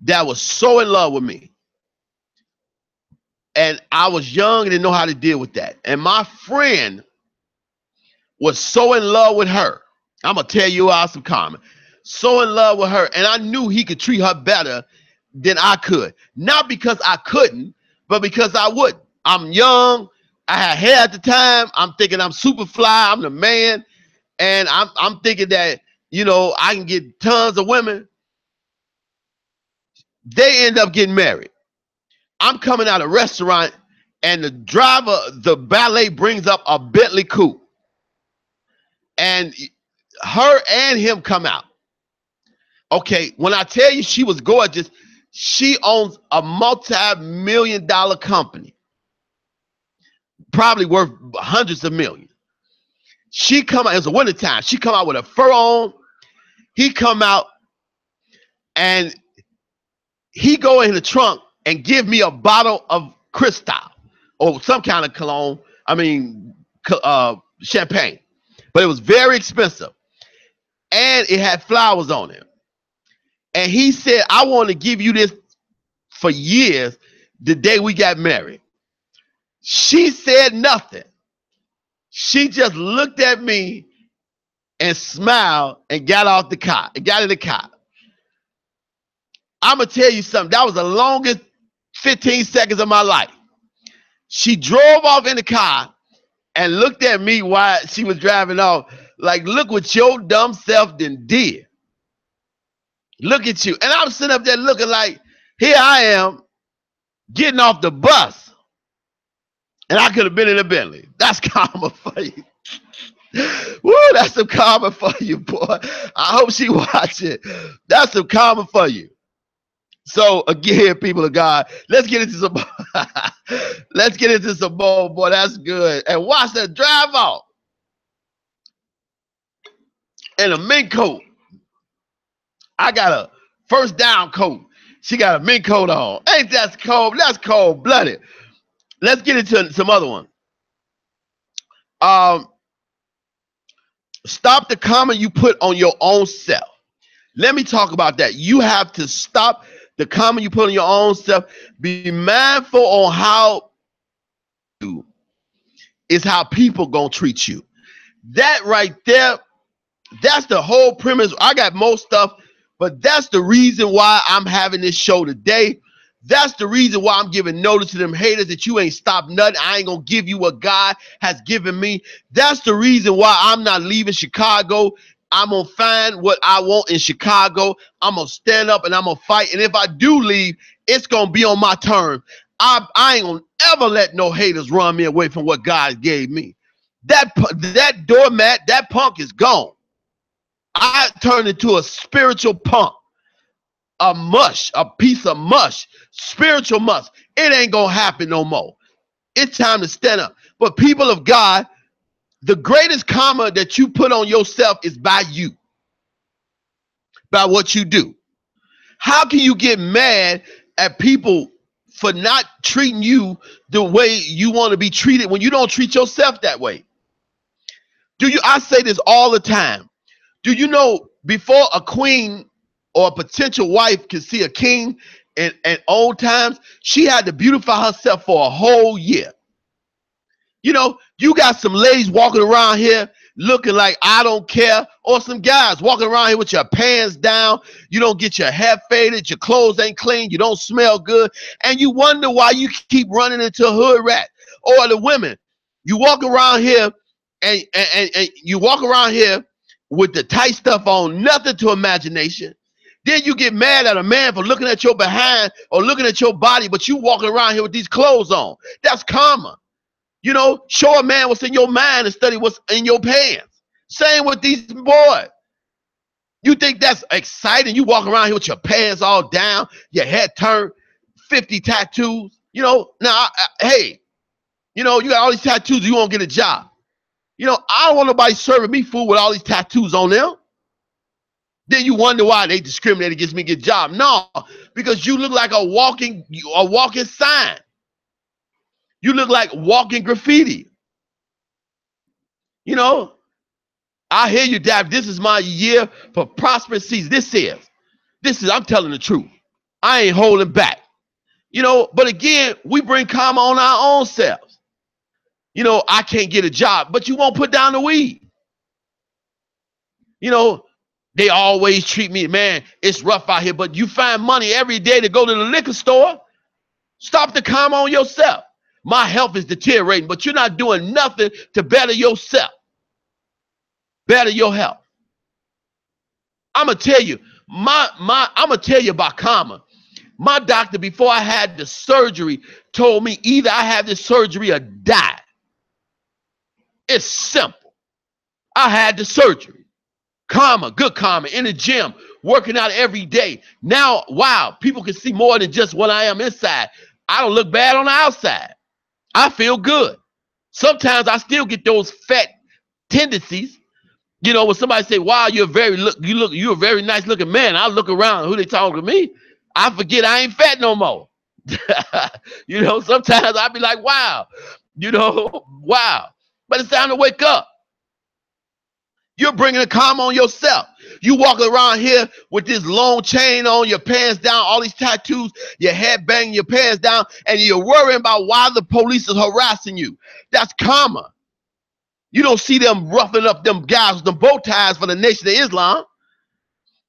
that was so in love with me. And I was young and didn't know how to deal with that. And my friend was so in love with her. I'm going to tell you out some karma. So in love with her. And I knew he could treat her better than I could. Not because I couldn't, but because I wouldn't. I'm young. I had hair at the time. I'm thinking I'm super fly. I'm the man. And I'm thinking that, you know, I can get tons of women. They end up getting married. I'm coming out of a restaurant and the driver, the valet brings up a Bentley coupe. And her and him come out. Okay, when I tell you she was gorgeous, she owns a multi-million-dollar company. Probably worth hundreds of millions. She come out, it was a wintertime. She come out with a fur on. He come out and he go in the trunk and give me a bottle of Cristal or some kind of cologne. I mean, champagne. But it was very expensive. And it had flowers on it. And he said, I want to give you this for years, the day we got married. She said nothing. She just looked at me and smiled and got out the car. Got in the car. I'm going to tell you something. That was the longest 15 seconds of my life. She drove off in the car and looked at me while she was driving off. Like, look what your dumb self did. Look at you. And I'm sitting up there looking like, here I am getting off the bus. And I could have been in a Bentley. That's karma for you. Woo, that's some karma for you, boy. I hope she watch it. That's some karma for you. So again, people of God, let's get into some let's get into some more, boy. That's good. And watch that drive off. In a mink coat. I got a first down coat. She got a mink coat on. Ain't that cold? That's cold-blooded. Let's get into some other one. Stop the comment you put on your own self. Let me talk about that. You have to stop the comment you put on your own self. Be mindful on how is how people gonna treat you. That right there, that's the whole premise. I got more stuff, but that's the reason why I'm having this show today. That's the reason why I'm giving notice to them haters that you ain't stopped nothing. I ain't gonna give you what God has given me. That's the reason why I'm not leaving Chicago. I'm gonna find what I want in Chicago. I'm gonna stand up and I'm gonna fight. And if I do leave, it's gonna be on my terms. I ain't gonna ever let no haters run me away from what God gave me. That doormat, that punk is gone. I turned into a spiritual punk, a mush, a piece of mush, spiritual mush. It ain't gonna happen no more. It's time to stand up. But people of God, the greatest karma that you put on yourself is by you, by what you do. How can you get mad at people for not treating you the way you want to be treated when you don't treat yourself that way? I say this all the time. Do you know before a queen or a potential wife can see a king in old times, she had to beautify herself for a whole year? You know, you got some ladies walking around here looking like I don't care, or some guys walking around here with your pants down. You don't get your hair faded, your clothes ain't clean, you don't smell good, and you wonder why you keep running into a hood rat. Or the women, you walk around here and you walk around here with the tight stuff on, nothing to imagination. Then you get mad at a man for looking at your behind or looking at your body, but you walking around here with these clothes on. That's karma. You know, show a man what's in your mind and study what's in your pants. Same with these boys. You think that's exciting? You walk around here with your pants all down, your head turned, 50 tattoos. You know, now, hey, you know, you got all these tattoos, you won't get a job. You know, I don't want nobody serving me food with all these tattoos on them. Then you wonder why they discriminate against me to get a job. No, because you look like a walking sign. You look like walking graffiti. You know, I hear you, Dad. This is my year for prosperous season. This is, I'm telling the truth. I ain't holding back. You know, but again, we bring karma on our own selves. You know, I can't get a job, but you won't put down the weed. You know, they always treat me, man, it's rough out here, but you find money every day to go to the liquor store. Stop the karma on yourself. My health is deteriorating, but you're not doing nothing to better yourself. Better your health. I'm going to tell you, I'm going to tell you about karma. My doctor, before I had the surgery, told me either I have this surgery or die. It's simple. I had the surgery. Karma, good karma, in the gym, working out every day. Now, wow, people can see more than just what I am inside. I don't look bad on the outside. I feel good. Sometimes I still get those fat tendencies. You know, when somebody say, wow, you're a very nice looking man. I look around, who they talking to me? I forget I ain't fat no more. You know, sometimes I be like, wow, you know, wow. But it's time to wake up. You're bringing the karma on yourself. You walking around here with this long chain on, your pants down, all these tattoos, your head banging, your pants down, and you're worrying about why the police is harassing you. That's karma. You don't see them roughing up them guys with them bow ties for the Nation of Islam.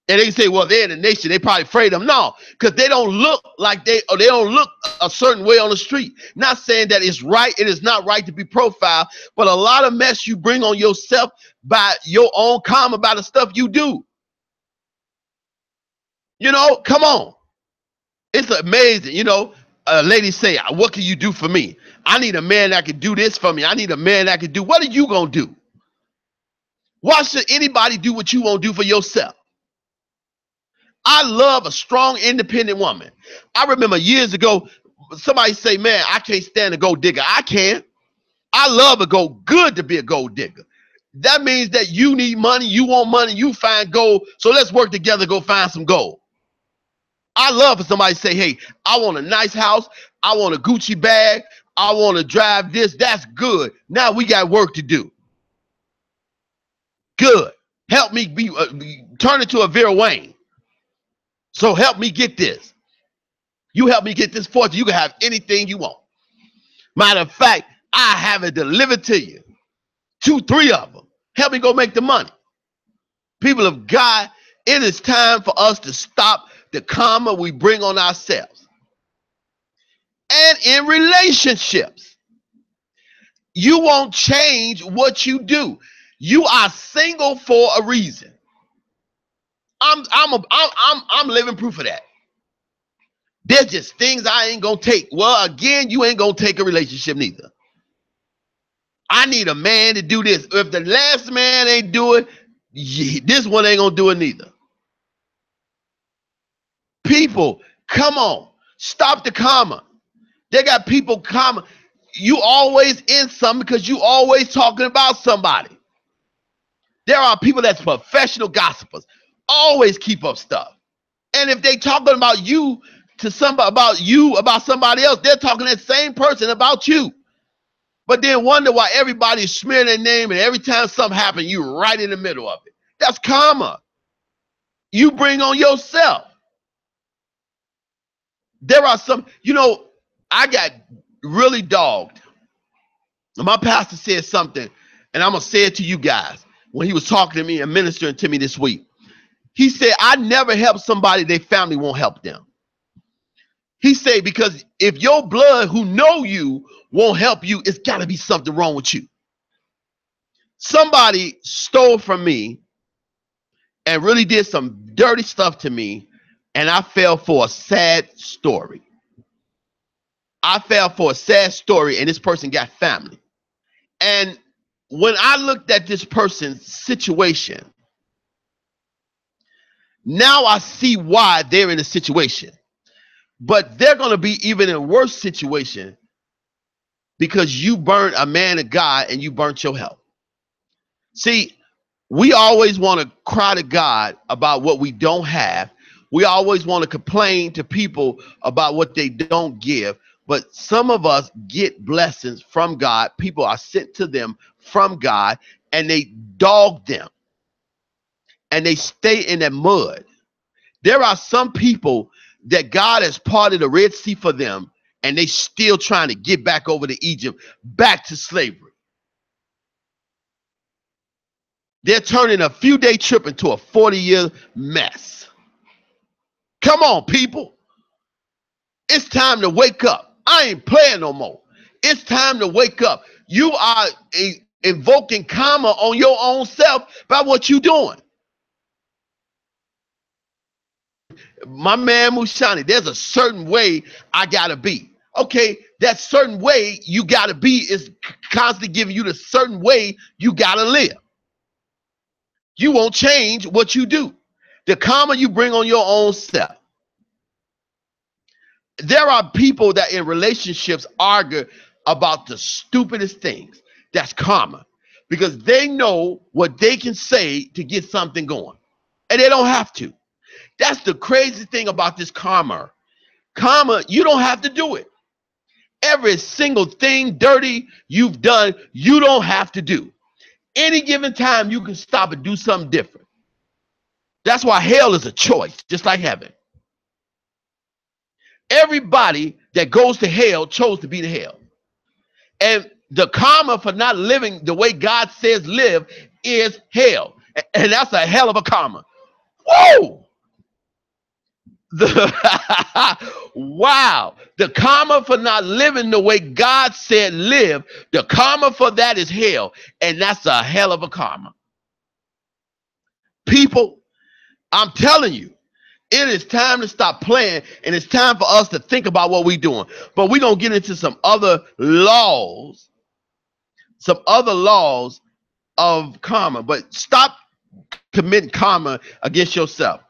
And they say, well, they're in the nation, they probably afraid of them. No, because they don't look like they don't look a certain way on the street. Not saying that it's right, it is not right to be profiled, but a lot of mess you bring on yourself by your own karma, by the stuff you do. You know, come on. It's amazing. You know, a lady say, what can you do for me? I need a man that can do this for me. I need a man that can do. What are you going to do? Why should anybody do what you won't do for yourself? I love a strong, independent woman. I remember years ago, somebody say, man, I can't stand a gold digger. I can. I love a gold, good to be a gold digger. That means that you need money, you want money, you find gold, so let's work together, go find some gold. I love for somebody to say, hey, I want a nice house, I want a Gucci bag, I want to drive this, that's good. Now we got work to do. Good. Help me turn it to a Vera Wayne. So help me get this. You help me get this fortune, you can have anything you want. Matter of fact, I have it delivered to you. 2, 3 of them. Help me go make the money. People of God, it is time for us to stop the karma we bring on ourselves. And in relationships, you won't change what you do. You are single for a reason. I'm living proof of that. There's just things I ain't gonna take. Well, again, you ain't gonna take a relationship neither. I need a man to do this. If the last man ain't do it, this one ain't gonna do it neither. People, come on, stop the karma. They got people karma. You always in something because you always talking about somebody. There are people that's professional gossipers, always keep up stuff. And if they talking about you to somebody about somebody else, they're talking that same person about you. But then wonder why everybody's smearing their name, and every time something happens, you're right in the middle of it. That's karma. You bring on yourself. There are some, I got really dogged. My pastor said something, and I'm going to say it to you guys. When he was talking to me and ministering to me this week, he said, I never help somebody their family won't help them. He said, because if your blood who know you won't help you, it's got to be something wrong with you. Somebody stole from me and really did some dirty stuff to me, and I fell for a sad story. And this person got family. And when I looked at this person's situation, now I see why they're in a situation. But they're going to be even in a worse situation because you burnt a man of God and you burnt your health. See, we always want to cry to God about what we don't have. We always want to complain to people about what they don't give. But some of us get blessings from God. People are sent to them from God, and they dog them. And they stay in that mud. There are some people that God has parted the Red Sea for them, and they still trying to get back over to Egypt, back to slavery. They're turning a few-day trip into a 40-year mess. Come on, people. It's time to wake up. I ain't playing no more. It's time to wake up. You are invoking karma on your own self by what you're doing. My man Mushani, there's a certain way I gotta be. Okay, that certain way you gotta be is constantly giving you the certain way you gotta live. You won't change what you do. The karma you bring on your own self. There are people that in relationships argue about the stupidest things. That's karma. Because they know what they can say to get something going. And they don't have to. That's the crazy thing about this karma. Karma, you don't have to do it. Every single thing dirty you've done, you don't have to do. Any given time, you can stop and do something different. That's why hell is a choice, just like heaven. Everybody that goes to hell chose to be to hell. And the karma for not living the way God says live is hell. And that's a hell of a karma. Whoa! Wow. The karma for not living the way God said live, the karma for that is hell. And that's a hell of a karma. People, I'm telling you, it is time to stop playing, and it's time for us to think about what we're doing. But we're going to get into some other laws of karma. But stop committing karma against yourself.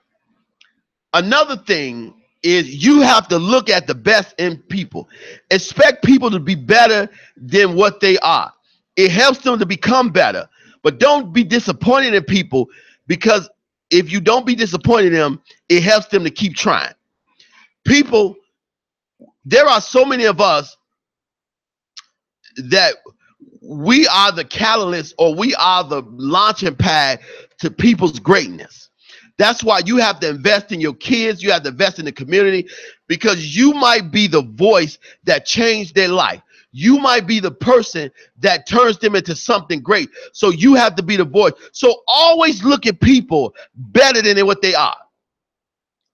Another thing is you have to look at the best in people. Expect people to be better than what they are. It helps them to become better. But don't be disappointed in people, because if you don't be disappointed in them, it helps them to keep trying. People, there are so many of us that we are the catalyst, or we are the launching pad to people's greatness. That's why you have to invest in your kids. You have to invest in the community, because you might be the voice that changed their life. you might be the person that turns them into something great. So you have to be the voice. So always look at people better than what they are.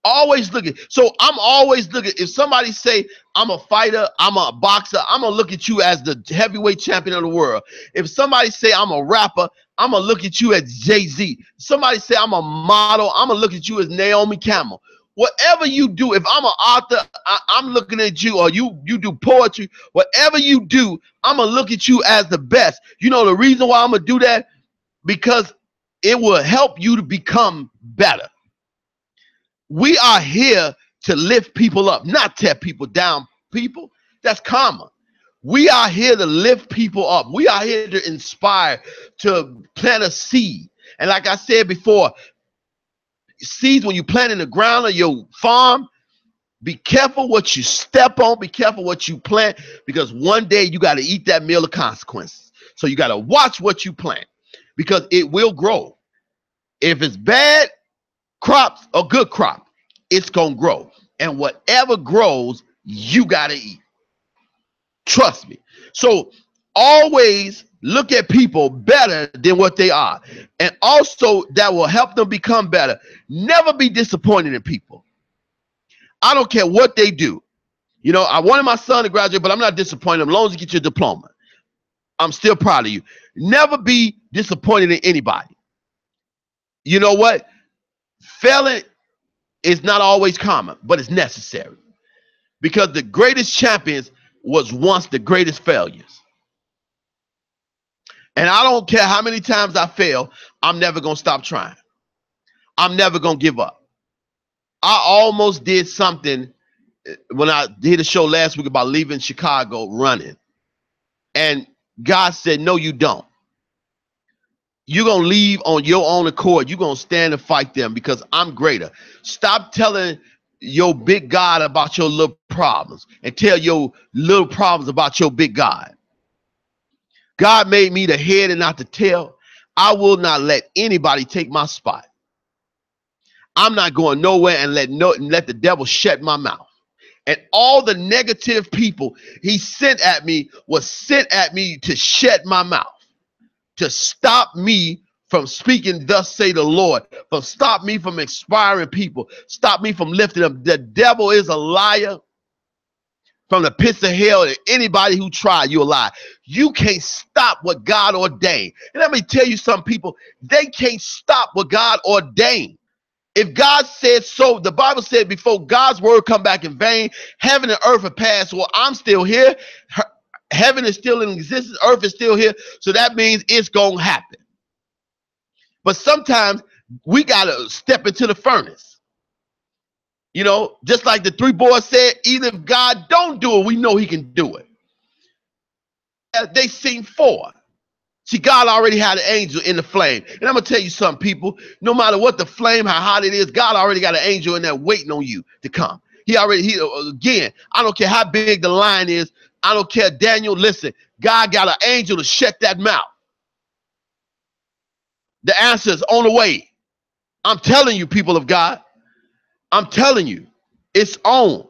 Always looking. So I'm always looking. If somebody say I'm a fighter, I'm a boxer, I'm gonna look at you as the heavyweight champion of the world. If somebody say I'm a rapper, I'm gonna look at you as Jay-Z. Somebody say I'm a model, I'm gonna look at you as Naomi Campbell. Whatever you do, if I'm an author, I'm looking at you, or you do poetry, whatever you do, I'm gonna look at you as the best. You know the reason why I'm gonna do that? Because it will help you to become better. We are here to lift people up, not tear people down, people. That's karma. We are here to lift people up. We are here to inspire, to plant a seed. And like I said before, seeds, when you plant in the ground of your farm, be careful what you step on. Be careful what you plant, because one day you got to eat that meal of consequences. So you got to watch what you plant, because it will grow. If it's bad crops or good crop, it's going to grow. And whatever grows, you got to eat. Trust me. So always look at people better than what they are. And also that will help them become better. Never be disappointed in people. I don't care what they do. You know, I wanted my son to graduate, but I'm not disappointed as long as you get your diploma. I'm still proud of you. Never be disappointed in anybody. You know what? Failing is not always common, but it's necessary. Because the greatest champions was once the greatest failures. And I don't care how many times I fail, I'm never going to stop trying. I'm never going to give up. I almost did something when I did a show last week about leaving Chicago running. And God said, no, you don't. You're going to leave on your own accord. You're going to stand and fight them, because I'm greater. Stop telling your big God about your little problems, and tell your little problems about your big God. God made me the head and not the tail. I will not let anybody take my spot. I'm not going nowhere and let the devil shut my mouth. And all the negative people he sent at me was sent at me to shut my mouth, to stop me from speaking, thus say the Lord, from stop me from inspiring people, stop me from lifting them. The devil is a liar from the pits of hell, and anybody who tried, you're a lie. You can't stop what God ordained. And let me tell you, some people, they can't stop what God ordained. If God said so, the Bible said before God's word come back in vain, heaven and earth have passed. Well, I'm still here. Heaven is still in existence. Earth is still here. So that means it's going to happen. But sometimes we got to step into the furnace. You know, just like the three boys said, even if God don't do it, we know he can do it. They seen four. See, God already had an angel in the flame. And I'm going to tell you something, people. No matter what the flame, how hot it is, God already got an angel in there waiting on you to come. Again, I don't care how big the lion is. I don't care, Daniel, listen. God got an angel to shut that mouth. The answer is on the way. I'm telling you, people of God. I'm telling you, it's on.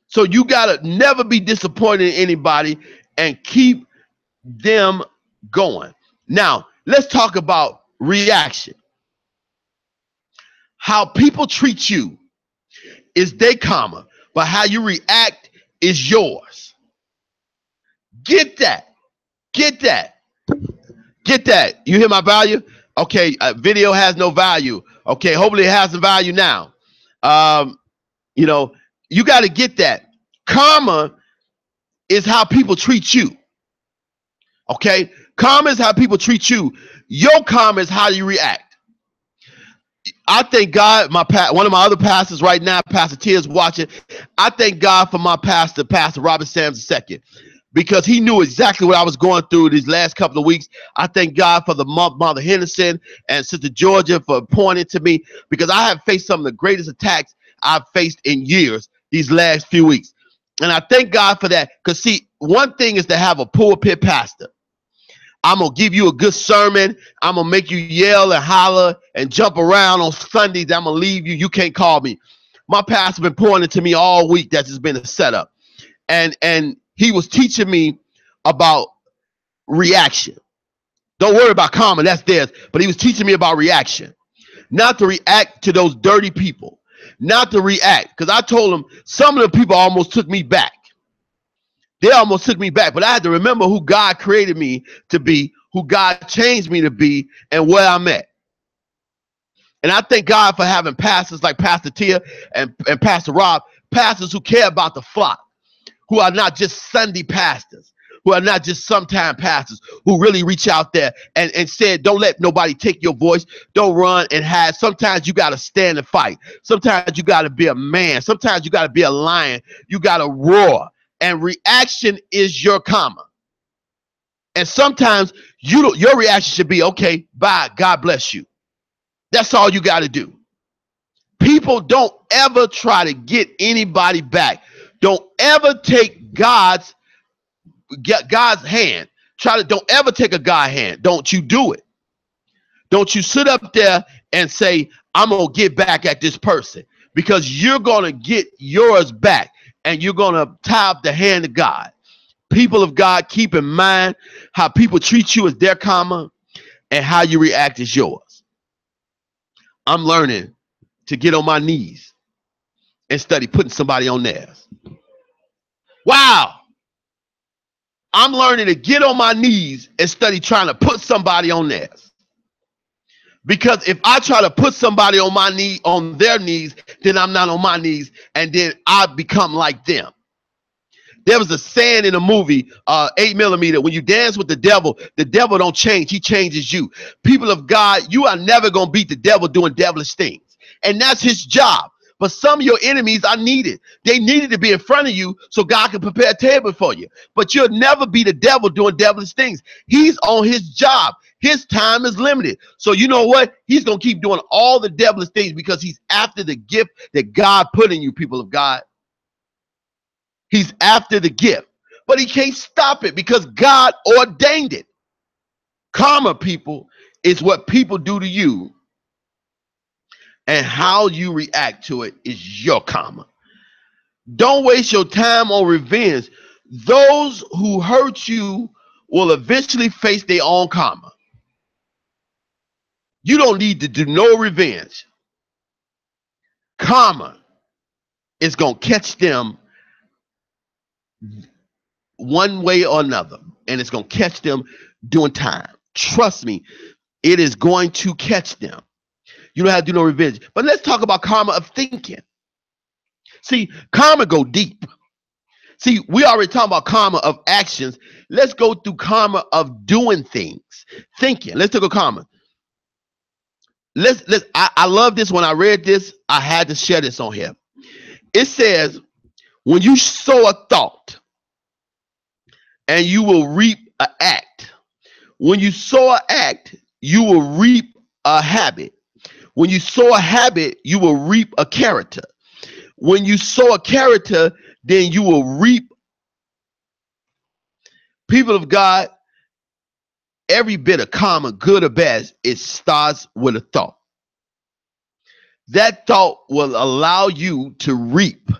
So you got to never be disappointed in anybody and keep them going. Now, let's talk about reaction. How people treat you is their karma, but how you react is yours. Get that. Get that. Get that. You hear my value? Okay, video has no value. Okay, hopefully it has some value now. You know, you got to get that. Karma is how people treat you. Okay, karma is how people treat you. Your karma is how you react. I thank God, one of my other pastors right now, Pastor T, is watching. I thank God for my pastor, Pastor Robert Sams II, because he knew exactly what I was going through these last couple of weeks. I thank God for the Mother Henderson and Sister Georgia for pointing to me, because I have faced some of the greatest attacks I've faced in years these last few weeks. And I thank God for that, because see, one thing is to have a pulpit pastor. I'm going to give you a good sermon. I'm going to make you yell and holler and jump around on Sundays. I'm going to leave you. You can't call me. My pastor been pointing to me all week. That's just been a setup. And he was teaching me about reaction. Don't worry about karma, that's theirs. But he was teaching me about reaction. Not to react to those dirty people. Not to react. Because I told him some of the people almost took me back. They almost took me back. But I had to remember who God created me to be, who God changed me to be, and where I'm at. And I thank God for having pastors like Pastor Tia and Pastor Rob, pastors who care about the flock, who are not just Sunday pastors, who are not just sometime pastors, who really reach out there and said, don't let nobody take your voice. Don't run and hide. Sometimes you got to stand and fight. Sometimes you got to be a man. Sometimes you got to be a lion. You got to roar. And reaction is your karma. And sometimes your reaction should be, okay, bye, God bless you. That's all you got to do. People don't ever try to get anybody back. Don't ever take God's hand. Don't ever take a God hand. Don't you do it. Don't you sit up there and say, I'm going to get back at this person, because you're going to get yours back and you're going to tie up the hand of God. People of God, keep in mind how people treat you as their karma, and how you react is yours. I'm learning to get on my knees and study putting somebody on theirs. Wow. I'm learning to get on my knees and study trying to put somebody on theirs. Because if I try to put somebody on their knees, then I'm not on my knees, and then I become like them. There was a saying in a movie, 8mm, when you dance with the devil don't change. He changes you. People of God, you are never going to beat the devil doing devilish things. And that's his job. But some of your enemies are needed. They needed to be in front of you so God can prepare a table for you. But you'll never be the devil doing devilish things. He's on his job. His time is limited. So you know what? He's going to keep doing all the devilish things because he's after the gift that God put in you, people of God. He's after the gift. But he can't stop it because God ordained it. Karma, people, is what people do to you. And how you react to it is your karma. Don't waste your time on revenge. Those who hurt you will eventually face their own karma. You don't need to do no revenge. Karma is going to catch them one way or another. And it's going to catch them doing time. Trust me, it is going to catch them. You don't have to do no revenge. But let's talk about karma of thinking. See, karma go deep. See, we already talked about karma of actions. Let's go through karma of doing things. Thinking. Let's take a karma. I love this. When I read this, I had to share this on here. It says, when you sow a thought, and you will reap an act. When you sow an act, you will reap a habit. When you sow a habit, you will reap a character. When you sow a character, then you will reap. People of God, every bit of karma, good or bad, it starts with a thought. That thought will allow you to reap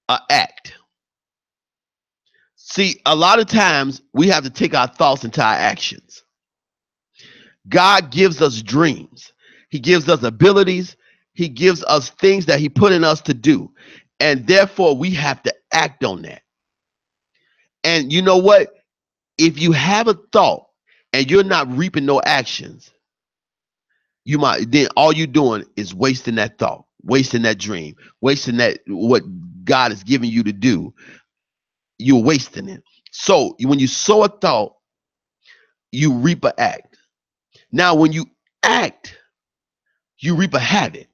an act. See, a lot of times we have to take our thoughts into our actions. God gives us dreams. He gives us abilities. He gives us things that he put in us to do. And therefore, we have to act on that. And you know what? If you have a thought and you're not reaping no actions, then all you're doing is wasting that thought, wasting that dream, wasting that what God is giving you to do. You're wasting it. So when you sow a thought, you reap an act. Now, when you act, you reap a habit.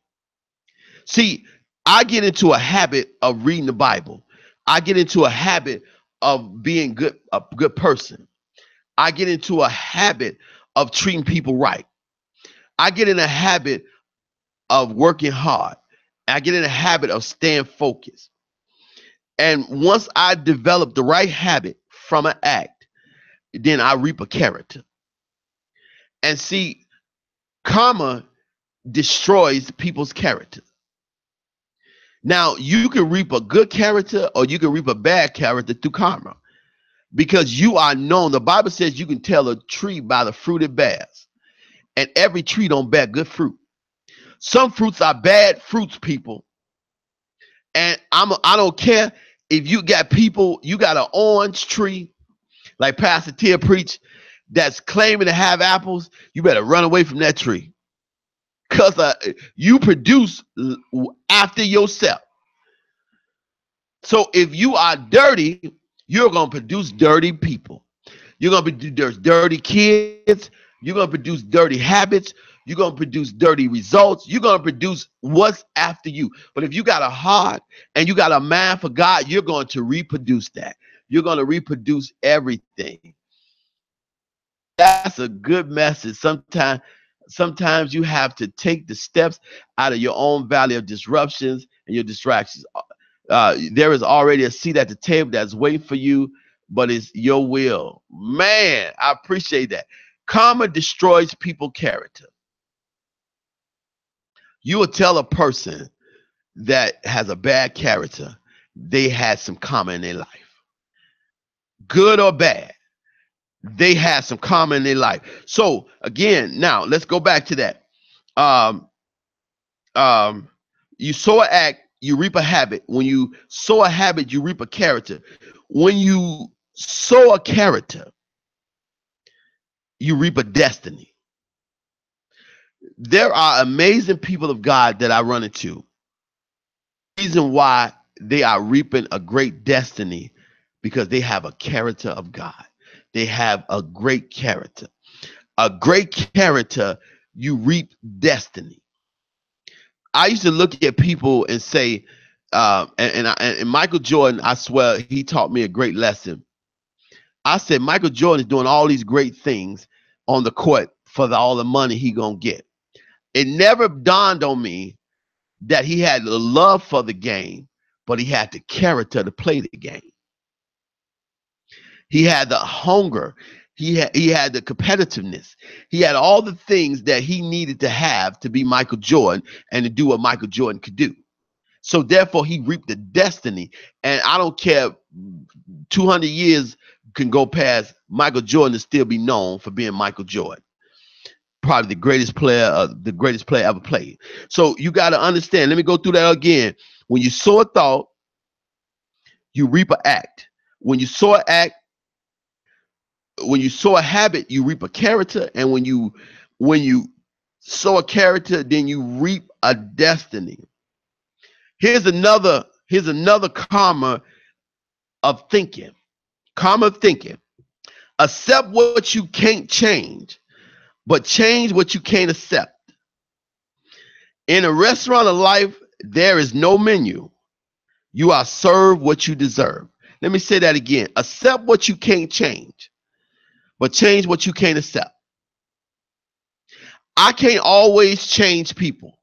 See, I get into a habit of reading the Bible. I get into a habit of being a good person. I get into a habit of treating people right. I get in a habit of working hard. I get in a habit of staying focused. And once I develop the right habit from an act, then I reap a character. And see, karma destroys people's character. Now, you can reap a good character or you can reap a bad character through karma. because you are known. The Bible says you can tell a tree by the fruit it bears, and every tree don't bear good fruit. Some fruits are bad fruits, people. And I don't care if you got people, you got an orange tree, like Pastor Tia preached, that's claiming to have apples. You better run away from that tree, because you produce after yourself. So if you are dirty, you're going to produce dirty people. You're going to produce dirty kids. You're going to produce dirty habits. You're going to produce dirty results. You're going to produce what's after you. But if you got a heart and you got a mind for God, you're going to reproduce that. You're going to reproduce everything. That's a good message. Sometimes you have to take the steps out of your own valley of disruptions and your distractions. There is already a seat at the table that's waiting for you, but it's your will. Man, I appreciate that. Karma destroys people's character. You will tell a person that has a bad character, they had some karma in their life. Good or bad, they had some karma in their life. So again, now let's go back to that. You sow an act, you reap a habit. When you sow a habit, you reap a character. When you sow a character, you reap a destiny. There are amazing people of God that I run into. The reason why they are reaping a great destiny, because they have a character of God. They have a great character. A great character, you reap destiny. I used to look at people and say, and Michael Jordan, I swear, he taught me a great lesson. I said, Michael Jordan is doing all these great things on the court for all the money he gonna get. It never dawned on me that he had the love for the game, but he had the character to play the game. He had the hunger. He had the competitiveness. He had all the things that he needed to have to be Michael Jordan and to do what Michael Jordan could do. So therefore, he reaped the destiny. And I don't care, 200 years can go past, Michael Jordan to still be known for being Michael Jordan. Probably the greatest player ever played. So you got to understand. Let me go through that again. When you sow a thought, you reap an act. When you sow an act, when you sow a habit, you reap a character. And when you sow a character, then you reap a destiny. Here's another karma of thinking. Karma of thinking. Accept what you can't change, but change what you can't accept. In a restaurant of life, there is no menu. You are served what you deserve. Let me say that again. Accept what you can't change, but change what you can't accept. I can't always change people.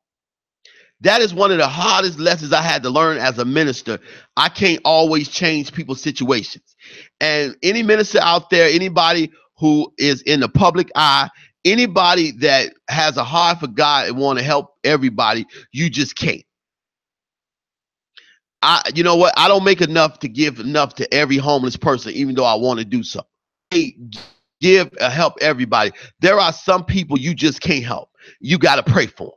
That is one of the hardest lessons I had to learn as a minister. I can't always change people's situations. And any minister out there, anybody who is in the public eye, anybody that has a heart for God and want to help everybody, you just can't. You know what? I don't make enough to give enough to every homeless person, even though I want to do so. Help everybody. There are some people you just can't help. You got to pray for them.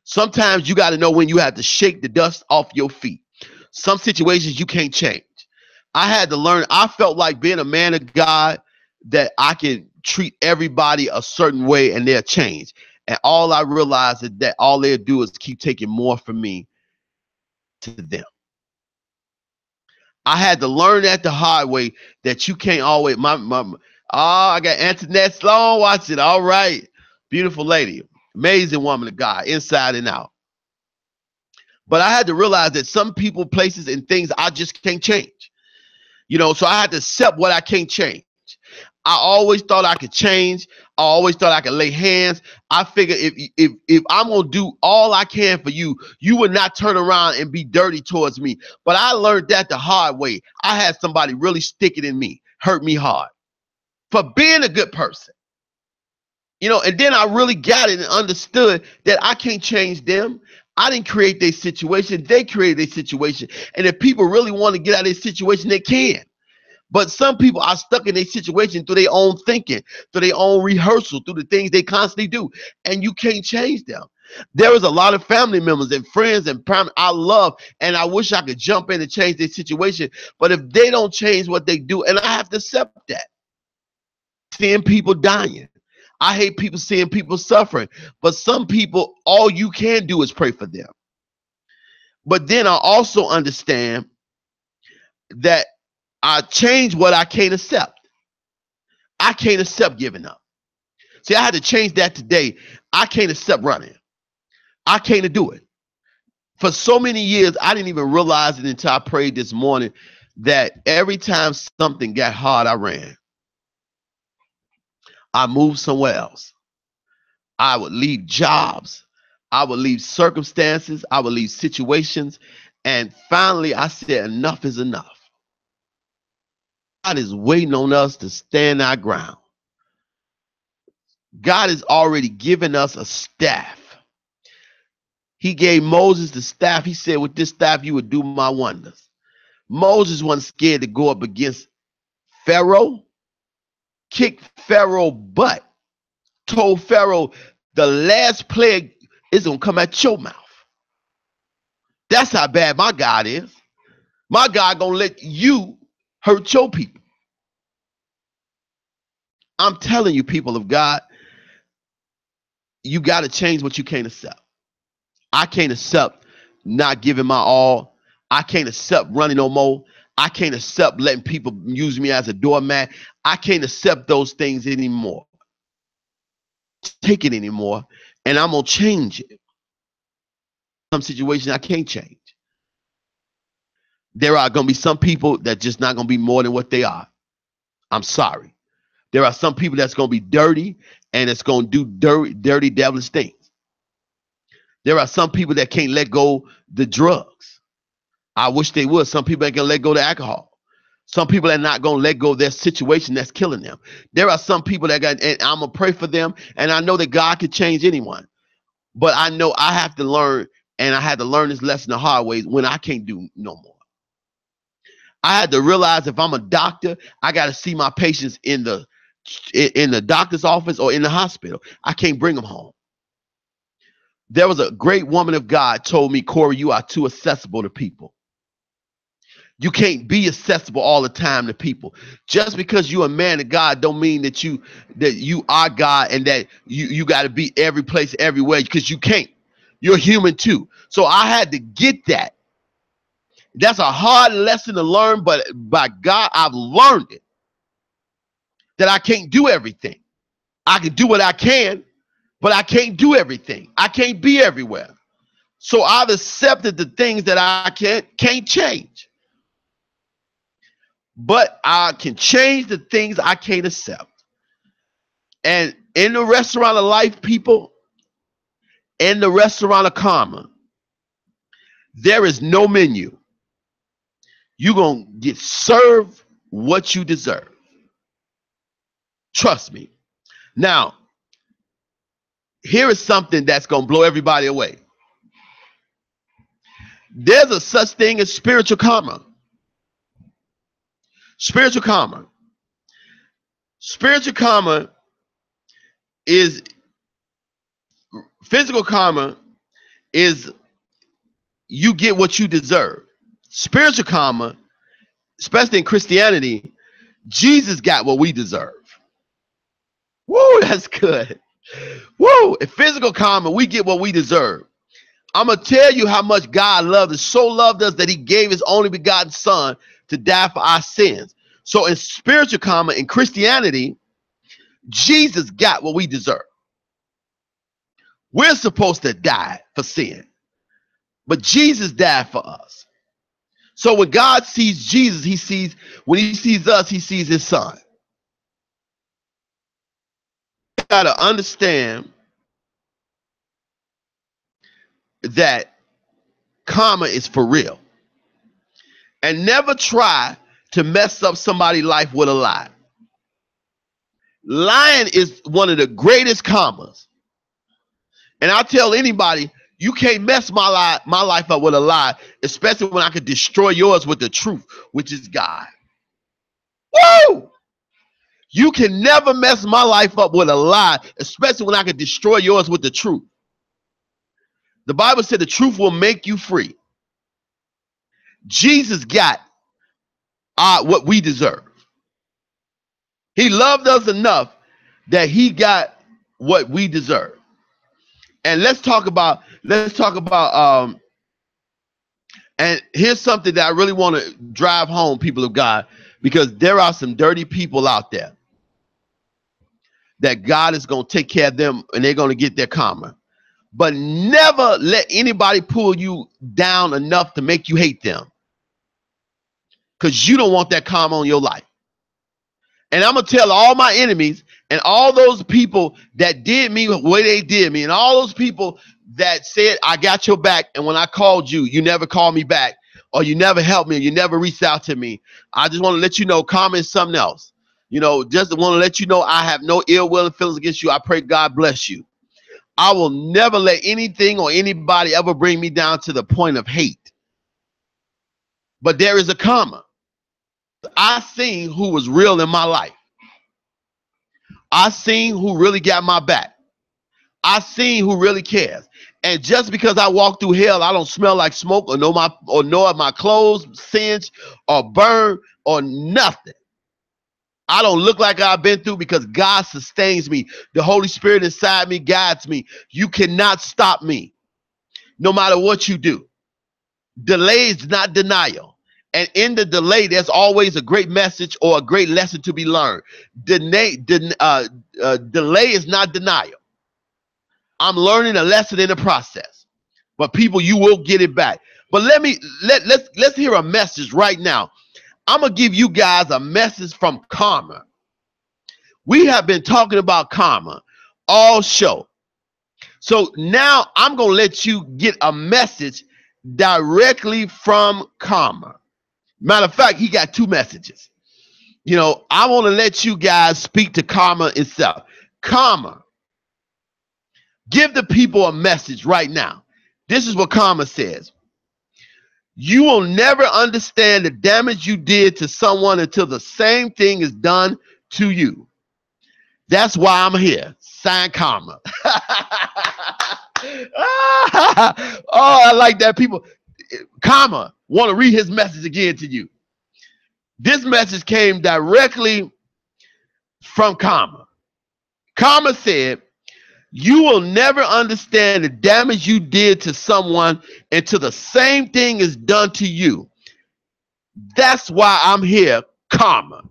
Sometimes you got to know when you have to shake the dust off your feet. Some situations you can't change. I had to learn. I felt like being a man of God that I can treat everybody a certain way and they'll change. And all I realized is that all they'll do is keep taking more from me to them. I had to learn that the hard way, that you can't always. I got Antoinette Sloan watching. All right. Beautiful lady. Amazing woman of God, inside and out. But I had to realize that some people, places, and things I just can't change. You know, so I had to accept what I can't change. I always thought I could change. I always thought I could lay hands. I figured if I'm going to do all I can for you, you would not turn around and be dirty towards me. But I learned that the hard way. I had somebody really stick it in me, hurt me hard for being a good person. You know, and then I really got it and understood that I can't change them. I didn't create their situation. They created their situation. And if people really want to get out of their situation, they can. But some people are stuck in a situation through their own thinking, through their own rehearsal, through the things they constantly do. And you can't change them. There is a lot of family members and friends and parents I love, and I wish I could jump in and change their situation. But if they don't change what they do, and I have to accept that. Seeing people dying. I hate people seeing people suffering. But some people, all you can do is pray for them. But then I also understand that I change what I can't accept. I can't accept giving up. See, I had to change that today. I can't accept running. I can't do it. For so many years, I didn't even realize it until I prayed this morning that every time something got hard, I ran. I moved somewhere else. I would leave jobs. I would leave circumstances. I would leave situations. And finally, I said, enough is enough. God is waiting on us to stand our ground. God has already given us a staff. He gave Moses the staff. He said, with this staff, you would do my wonders. Moses wasn't scared to go up against Pharaoh, kicked Pharaoh's butt, told Pharaoh, the last plague is going to come at your mouth. That's how bad my God is. My God going to let you hurt your people. I'm telling you, people of God, you got to change what you can't accept. I can't accept not giving my all. I can't accept running no more. I can't accept letting people use me as a doormat. I can't accept those things anymore. Take it anymore, and I'm going to change it. Some situations I can't change. There are going to be some people that just not going to be more than what they are. I'm sorry. There are some people that's going to be dirty and it's going to do dirty, devilish things. There are some people that can't let go the drugs. I wish they would. Some people ain't going to let go the alcohol. Some people are not going to let go of their situation that's killing them. There are some people that got, and I'm going to pray for them. And I know that God could change anyone. But I know I have to learn, and I had to learn this lesson the hard way when I can't do no more. I had to realize if I'm a doctor, I got to see my patients in the doctor's office or in the hospital. I can't bring them home. There was a great woman of God told me, Corey, you are too accessible to people. You can't be accessible all the time to people. Just because you're a man of God don't mean that you are God and that you got to be every place, everywhere, because you can't. You're human too. So I had to get that. That's a hard lesson to learn, but by God, I've learned it. That I can't do everything. I can do what I can, but I can't do everything. I can't be everywhere. So I've accepted the things that I can't change. But I can change the things I can't accept. And in the restaurant of life, people, in the restaurant of karma, there is no menu. You're going to get served what you deserve. Trust me. Now, here is something that's going to blow everybody away. There's a such thing as spiritual karma. Spiritual karma. Spiritual karma is physical karma is you get what you deserve. Spiritual karma, especially in Christianity, Jesus got what we deserve. Woo, that's good. Woo, in physical karma, we get what we deserve. I'm going to tell you how much God loved us. So loved us that he gave his only begotten son to die for our sins. So in spiritual karma, in Christianity, Jesus got what we deserve. We're supposed to die for sin, but Jesus died for us. So when God sees Jesus, when he sees us, he sees his son. You got to understand that karma is for real. And never try to mess up somebody's life with a lie. Lying is one of the greatest karmas. And I'll tell anybody, you can't mess my life up with a lie, especially when I could destroy yours with the truth, which is God. Woo! You can never mess my life up with a lie, especially when I can destroy yours with the truth. The Bible said the truth will make you free. Jesus got what we deserve. He loved us enough that he got what we deserve. And let's talk about and here's something that I really want to drive home, people of God, because there are some dirty people out there that God is going to take care of them and they're going to get their karma. But never let anybody pull you down enough to make you hate them, because you don't want that karma on your life. And I'm going to tell all my enemies and all those people that did me the way they did me, and all those people that said, I got your back, and when I called you, you never called me back, or you never helped me, or you never reached out to me. I just want to let you know, karma is something else. You know, just want to let you know I have no ill will and feelings against you. I pray God bless you. I will never let anything or anybody ever bring me down to the point of hate. But there is a karma. I seen who was real in my life. I seen who really got my back. I seen who really cares. And just because I walk through hell, I don't smell like smoke or know my clothes singed or burned or nothing. I don't look like I've been through, because God sustains me. The Holy Spirit inside me guides me. You cannot stop me, no matter what you do. Delay is not denial. And in the delay, there's always a great message or a great lesson to be learned. Delay is not denial. I'm learning a lesson in the process. But people, you will get it back. But let's hear a message right now. I'm going to give you guys a message from karma. We have been talking about karma all show. So now I'm going to let you get a message directly from karma. Matter of fact, he got two messages. You know, I want to let you guys speak to karma itself. Karma, give the people a message right now. This is what karma says. You will never understand the damage you did to someone until the same thing is done to you. That's why I'm here. Sign karma. Oh, I like that. People, karma, want to read his message again to you. This message came directly from karma. Karma said, you will never understand the damage you did to someone until the same thing is done to you. That's why I'm here, karma.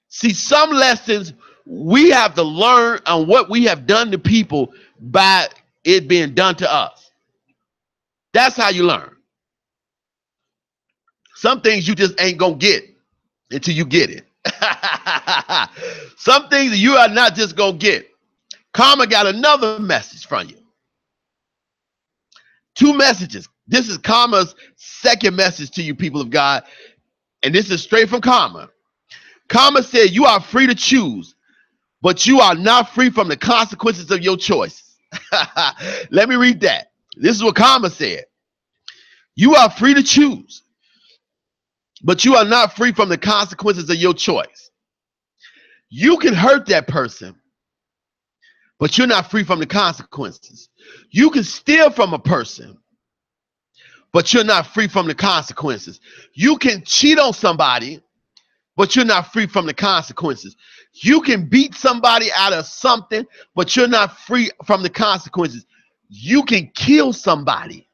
See, some lessons we have to learn on what we have done to people by it being done to us. That's how you learn. Some things you just ain't gonna get until you get it. Some things you are not just gonna get. Karma got another message from you. Two messages. This is karma's second message to you, people of God. And this is straight from karma. Karma said you are free to choose, but you are not free from the consequences of your choices. Let me read that. This is what karma said. You are free to choose, but you are not free from the consequences of your choice. You can hurt that person, but you're not free from the consequences. You can steal from a person, but you're not free from the consequences. You can cheat on somebody, but you're not free from the consequences. You can beat somebody out of something, but you're not free from the consequences. You can kill somebody,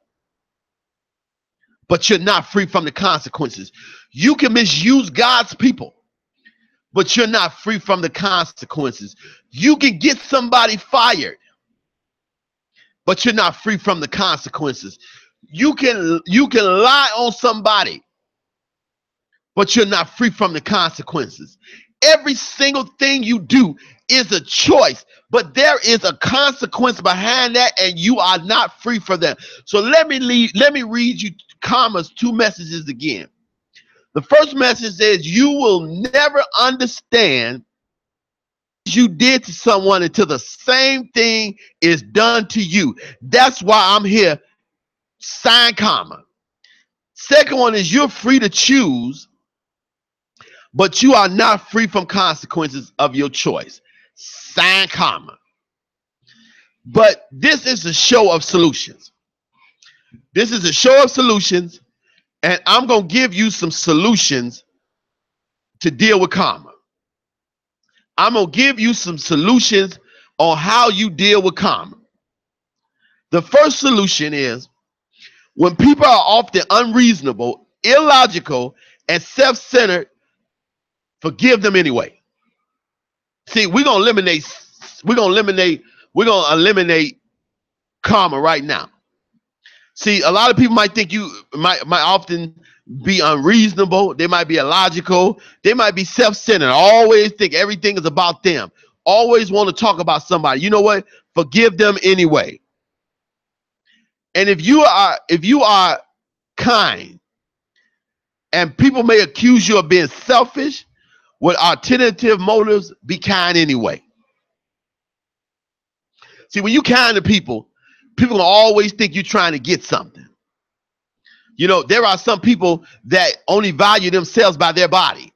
but you're not free from the consequences. You can misuse God's people, but you're not free from the consequences. You can get somebody fired, but you're not free from the consequences. You can lie on somebody, but you're not free from the consequences. Every single thing you do is a choice, but there is a consequence behind that, and you are not free from that. So let me read you karma's two messages again. The first message says you will never understand what you did to someone until the same thing is done to you. That's why I'm here. Sign karma. Second one is you're free to choose, but you are not free from consequences of your choice. Sign karma. But this is a show of solutions. This is a show of solutions, and I'm going to give you some solutions to deal with karma. I'm going to give you some solutions on how you deal with karma. The first solution is when people are often unreasonable, illogical, and self-centered, forgive them anyway. See, we're going to eliminate karma right now. See, a lot of people might think you might often be unreasonable. They might be illogical. They might be self-centered. Always think everything is about them. Always want to talk about somebody. You know what? Forgive them anyway. And if you are kind, and people may accuse you of being selfish with alternative motives, be kind anyway. See, when you kind to people will always think you're trying to get something. You know, there are some people that only value themselves by their body,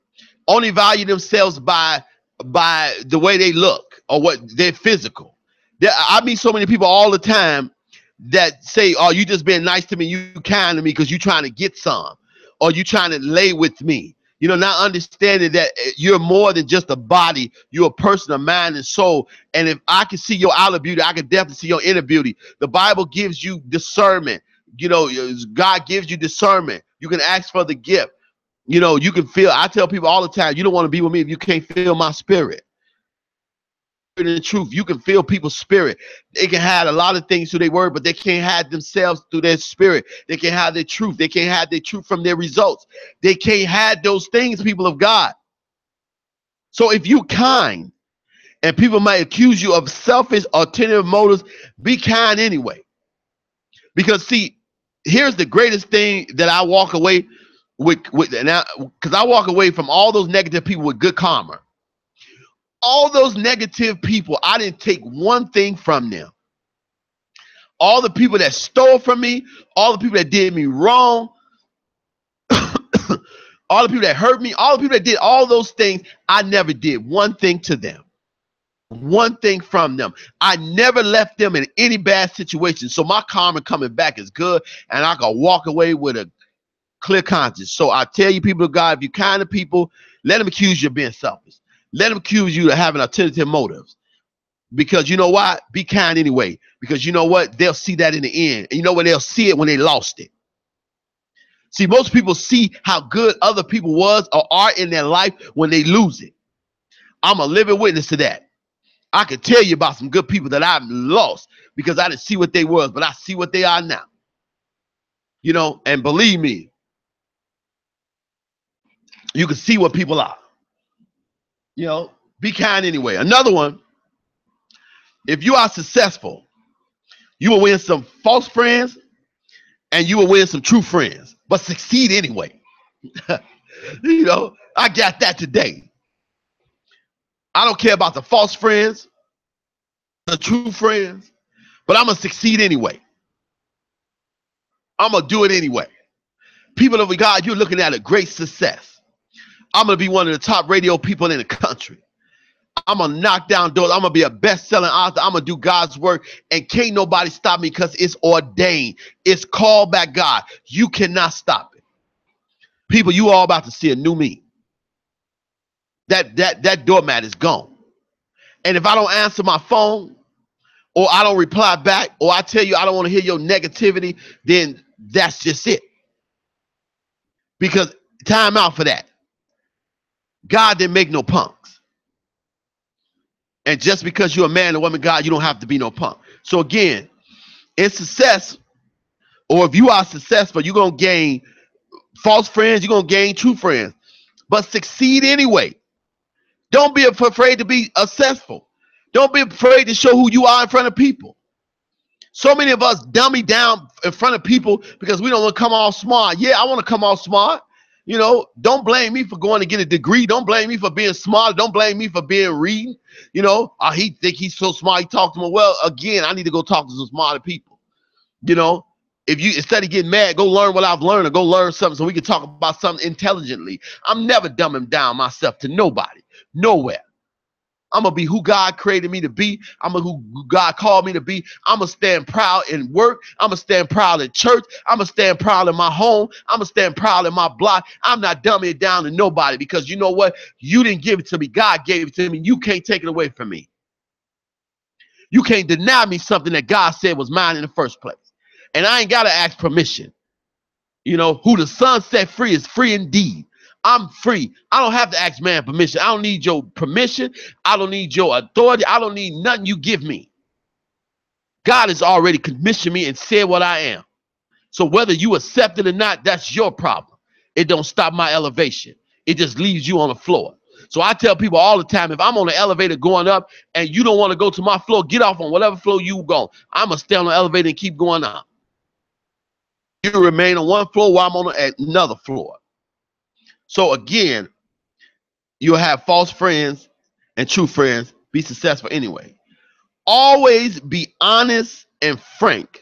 only value themselves by the way they look or what they're physical. I meet so many people all the time that say, oh, you just being nice to me, you kind to me because you're trying to get some, or you trying to lay with me. You know, not understanding that you're more than just a body. You're a person of mind and soul. And if I can see your outer beauty, I can definitely see your inner beauty. The Bible gives you discernment. You know, God gives you discernment. You can ask for the gift. You know, you can feel. I tell people all the time, you don't want to be with me if you can't feel my spirit. In the truth, you can feel people's spirit. They can hide a lot of things through their word, but they can't hide themselves through their spirit. They can't hide their truth. They can't hide their truth from their results. They can't hide those things, people of God. So if you're kind, and people might accuse you of selfish, alternative motives, be kind anyway. Because see, here's the greatest thing that I walk away with now, because I walk away from all those negative people with good karma. All those negative people, I didn't take one thing from them. All the people that stole from me, all the people that did me wrong, all the people that hurt me, all the people that did all those things, I never did one thing to them. One thing from them. I never left them in any bad situation. So my karma coming back is good, and I can walk away with a clear conscience. So I tell you, people of God, if you're kind to people, let them accuse you of being selfish. Let them accuse you of having alternative motives. Because you know why? Be kind anyway. Because you know what? They'll see that in the end. And you know when they'll see it? When they lost it. See, most people see how good other people was or are in their life when they lose it. I'm a living witness to that. I can tell you about some good people that I've lost because I didn't see what they was, but I see what they are now. You know, and believe me, you can see what people are. You know, be kind anyway. Another one, if you are successful, you will win some false friends and you will win some true friends, but succeed anyway. You know, I got that today. I don't care about the false friends, the true friends, but I'm going to succeed anyway. I'm going to do it anyway. People of God, you're looking at a great success. I'm going to be one of the top radio people in the country. I'm going to knock down doors. I'm going to be a best-selling author. I'm going to do God's work, and can't nobody stop me because it's ordained. It's called by God. You cannot stop it. People, you all about to see a new me. That doormat is gone. And if I don't answer my phone, or I don't reply back, or I tell you I don't want to hear your negativity, then that's just it. Because time out for that. God didn't make no punks. And just because you're a man or woman, God, you don't have to be no punk. So again, in success, or if you are successful, you're going to gain false friends, you're going to gain true friends. But succeed anyway. Don't be afraid to be successful. Don't be afraid to show who you are in front of people. So many of us dummy down in front of people because we don't want to come off smart. Yeah, I want to come off smart. You know, don't blame me for going to get a degree. Don't blame me for being smart. Don't blame me for being reading. You know, he think he's so smart. He talked to me. Well, again, I need to go talk to some smarter people. You know, If you, instead of getting mad, go learn what I've learned, or go learn something so we can talk about something intelligently. I'm never dumbing down myself to nobody, nowhere. I'm going to be who God created me to be. I'm going to who God called me to be. I'm going to stand proud in work. I'm going to stand proud in church. I'm going to stand proud in my home. I'm going to stand proud in my block. I'm not dumbing it down to nobody, because you know what? You didn't give it to me. God gave it to me. You can't take it away from me. You can't deny me something that God said was mine in the first place. And I ain't got to ask permission. You know, who the Son set free is free indeed. I'm free. I don't have to ask man permission. I don't need your permission. I don't need your authority. I don't need nothing you give me. God has already commissioned me and said what I am. So whether you accept it or not, that's your problem. It don't stop my elevation. It just leaves you on the floor. So I tell people all the time, if I'm on the elevator going up and you don't want to go to my floor, get off on whatever floor you go. I'm going to stay on the elevator and keep going up. You remain on one floor while I'm on another floor. So again, you'll have false friends and true friends. Be successful anyway. Always be honest and frank.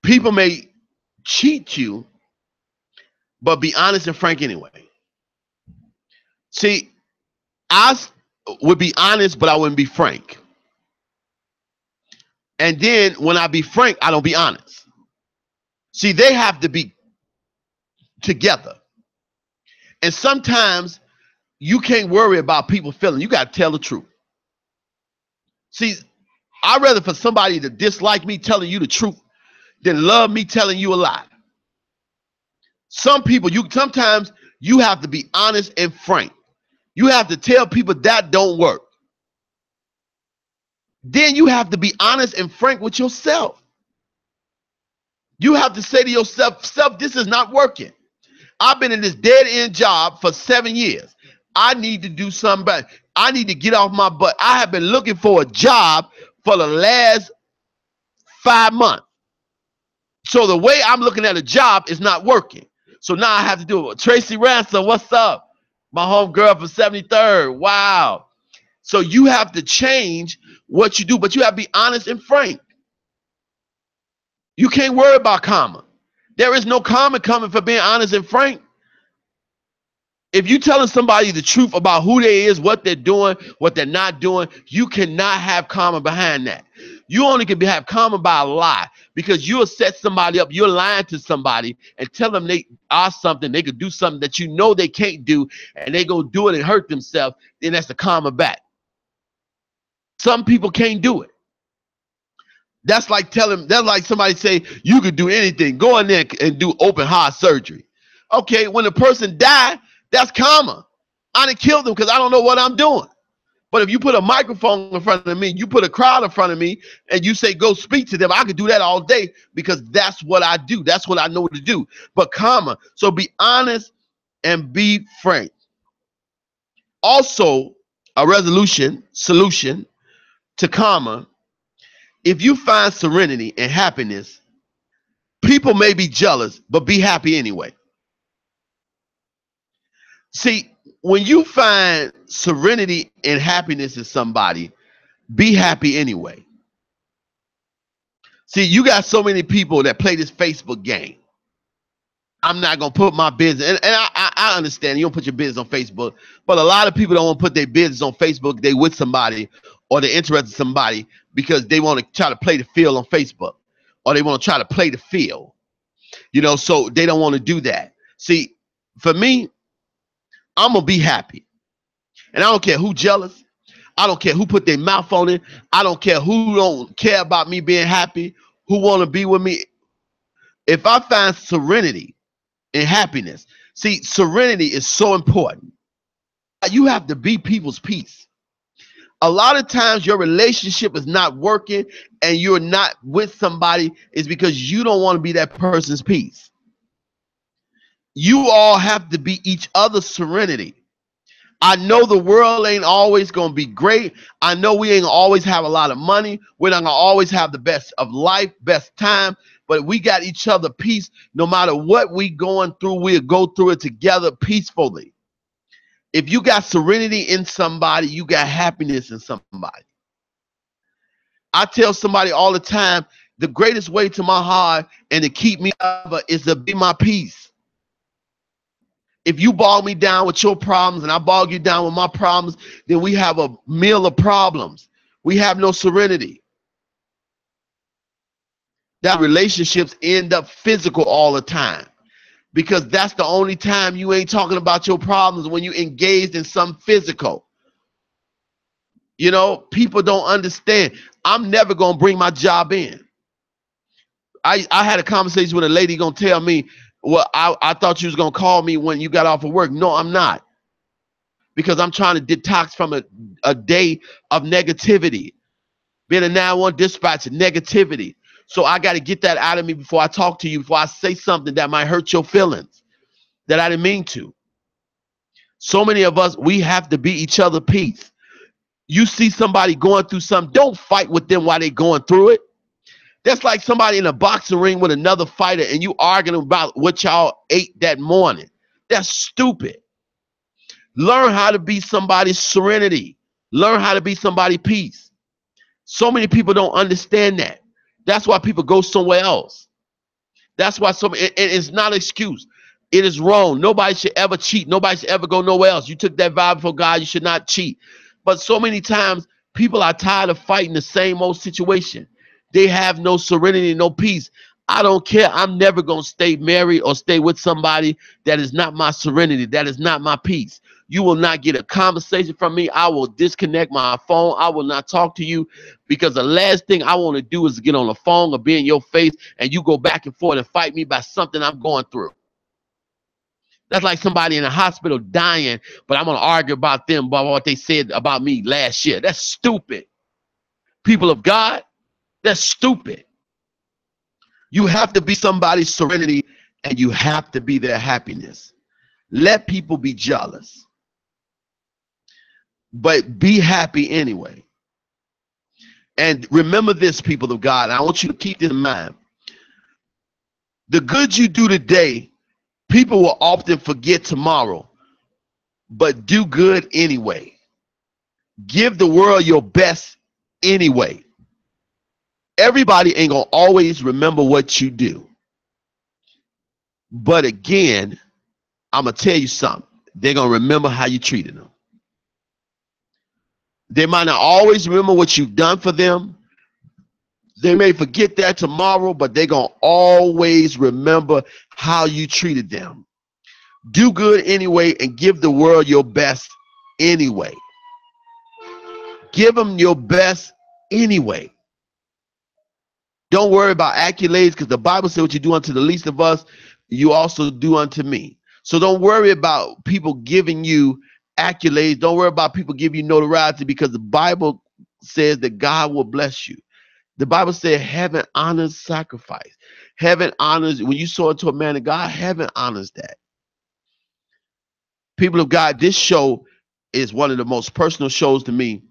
People may cheat you, but be honest and frank anyway. See, I would be honest, but I wouldn't be frank. And then when I be frank, I don't be honest. See, they have to be together. And sometimes you can't worry about people feeling. You got to tell the truth. See, I'd rather for somebody to dislike me telling you the truth than love me telling you a lie. Some people, sometimes you have to be honest and frank. You have to tell people that don't work. Then you have to be honest and frank with yourself. You have to say to yourself, this is not working. I've been in this dead-end job for 7 years. I need to do something better. I need to get off my butt. I have been looking for a job for the last 5 months. So the way I'm looking at a job is not working. So now I have to do it. Tracy Ransom, what's up? My homegirl from 73rd. Wow. So you have to change what you do, but you have to be honest and frank. You can't worry about karma. There is no karma coming for being honest and frank. If you're telling somebody the truth about who they is, what they're doing, what they're not doing, you cannot have karma behind that. You only can have karma by a lie, because you'll set somebody up. You're lying to somebody and tell them they are something. They could do something that you know they can't do, and they go do it and hurt themselves. Then that's the karma back. Some people can't do it. That's like somebody say, you could do anything. Go in there and do open heart surgery. Okay, when the person died, that's karma. I done killed them because I don't know what I'm doing. But if you put a microphone in front of me, you put a crowd in front of me, and you say, go speak to them, I could do that all day, because that's what I do. That's what I know to do. But karma. So be honest and be frank. Also, a solution to karma. If you find serenity and happiness, people may be jealous, but be happy anyway. See, when you find serenity and happiness in somebody, be happy anyway. See, you got so many people that play this Facebook game. I'm not going to put my business, and I understand you don't put your business on Facebook, but a lot of people don't want to put their business on Facebook. They with somebody, or they're interested in somebody because they want to try to play the field on Facebook, or they want to try to play the field, so they don't want to do that. See, for me, I'm going to be happy. And I don't care who jealous. I don't care who put their mouth on it. I don't care who don't care about me being happy, who want to be with me. If I find serenity and happiness, see, serenity is so important. You have to be people's peace. A lot of times your relationship is not working and you're not with somebody is because you don't want to be that person's peace. You all have to be each other's serenity. I know the world ain't always going to be great. I know we ain't always have a lot of money. We're not going to always have the best of life, best time, but we got each other peace. No matter what we going through, we'll go through it together peacefully. If you got serenity in somebody, you got happiness in somebody. I tell somebody all the time, The greatest way to my heart and to keep me ever is to be my peace. If you bog me down with your problems and I bog you down with my problems, then we have a meal of problems. We have no serenity. That relationships end up physical all the time, because that's the only time you ain't talking about your problems, when you engaged in some physical. You know, people don't understand. I'm never going to bring my job in. I had a conversation with a lady going to tell me, well, I thought you was going to call me when you got off of work. No, I'm not. Because I'm trying to detox from a day of negativity. Being a 911 dispatcher, negativity. So I got to get that out of me before I talk to you, before I say something that might hurt your feelings that I didn't mean to. So many of us, we have to be each other's peace. You see somebody going through something, don't fight with them while they're going through it. That's like somebody in a boxing ring with another fighter and you arguing about what y'all ate that morning. That's stupid. Learn how to be somebody's serenity. Learn how to be somebody's peace. So many people don't understand that. That's why people go somewhere else. That's why it's not an excuse. It is wrong. Nobody should ever cheat. Nobody should ever go nowhere else. You took that vow before God, you should not cheat. But so many times people are tired of fighting the same old situation. They have no serenity, no peace. I don't care. I'm never going to stay married or stay with somebody that is not my serenity, that is not my peace. You will not get a conversation from me. I will disconnect my phone. I will not talk to you, because the last thing I want to do is get on the phone or be in your face and you go back and forth and fight me about something I'm going through. That's like somebody in a hospital dying, but I'm going to argue about them, about what they said about me last year. That's stupid. People of God, that's stupid. You have to be somebody's serenity and you have to be their happiness. Let people be jealous, but be happy anyway. And remember this, people of God, I want you to keep this in mind. The good you do today, people will often forget tomorrow, but do good anyway. Give the world your best anyway. Everybody ain't gonna always remember what you do. But again, I'm gonna tell you something. They're gonna remember how you treated them. They might not always remember what you've done for them. They may forget that tomorrow, but they're gonna always remember how you treated them. Do good anyway and give the world your best anyway. Give them your best anyway. Don't worry about accolades, because the Bible says what you do unto the least of us, you also do unto me. So don't worry about people giving you accolades. Don't worry about people giving you notoriety, because the Bible says that God will bless you. The Bible says heaven honors sacrifice. Heaven honors, when you sow into a man of God, heaven honors that. People of God, this show is one of the most personal shows to me,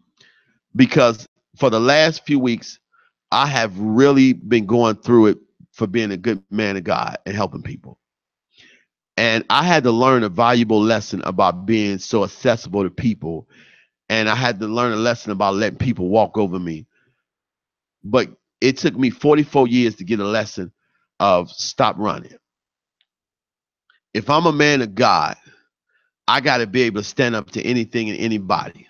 because for the last few weeks, I have really been going through it for being a good man of God and helping people. And I had to learn a valuable lesson about being so accessible to people. And I had to learn a lesson about letting people walk over me. But it took me 44 years to get a lesson of stop running. If I'm a man of God, I got to be able to stand up to anything and anybody.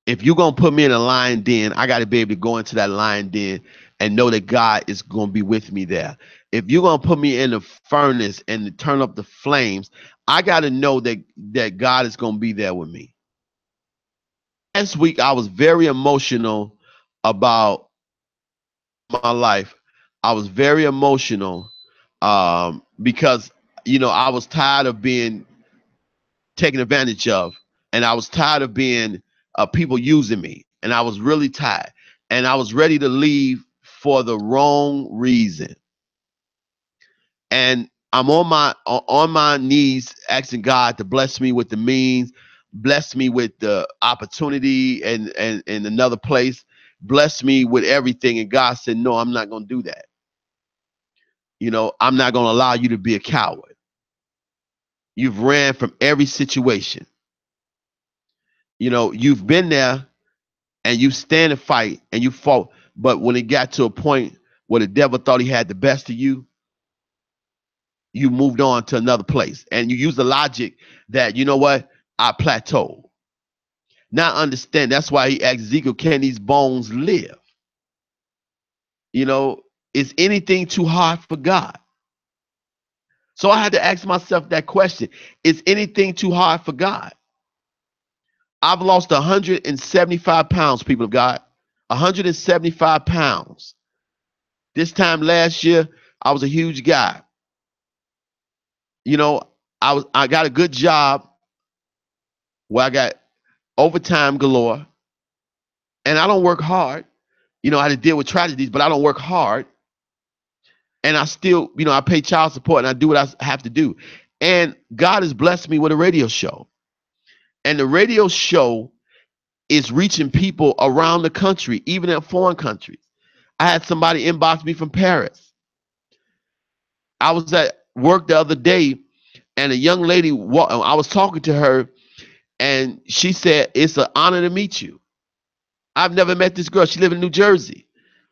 If you're going to put me in a lion den, I got to be able to go into that lion den and know that God is going to be with me there. If you're going to put me in the furnace and turn up the flames, I got to know that God is going to be there with me. Last week, I was very emotional about my life. I was very emotional because, I was tired of being taken advantage of, and I was tired of being people using me, and I was really tired, and I was ready to leave for the wrong reason. And I'm on my knees asking God to bless me with the means, bless me with the opportunity and another place, bless me with everything. And God said, no, I'm not going to do that. I'm not going to allow you to be a coward. You've ran from every situation. You've been there and you stand and fight and you fought. But when it got to a point where the devil thought he had the best of you, you moved on to another place. And you use the logic that, you know what, I plateaued. Now understand, that's why he asked Ezekiel, can these bones live? You know, is anything too hard for God? So I had to ask myself that question. Is anything too hard for God? I've lost 175 pounds, people of God. 175 pounds. This time last year, I was a huge guy. You know, I got a good job where I got overtime galore, and I don't work hard. You know, I had to deal with tragedies, but I don't work hard. And I still, you know, I pay child support and I do what I have to do. And God has blessed me with a radio show. And the radio show is reaching people around the country, even in foreign countries. I had somebody inbox me from Paris. I was at work the other day, and a young lady, I was talking to her, and she said, it's an honor to meet you. I've never met this girl. She lives in New Jersey.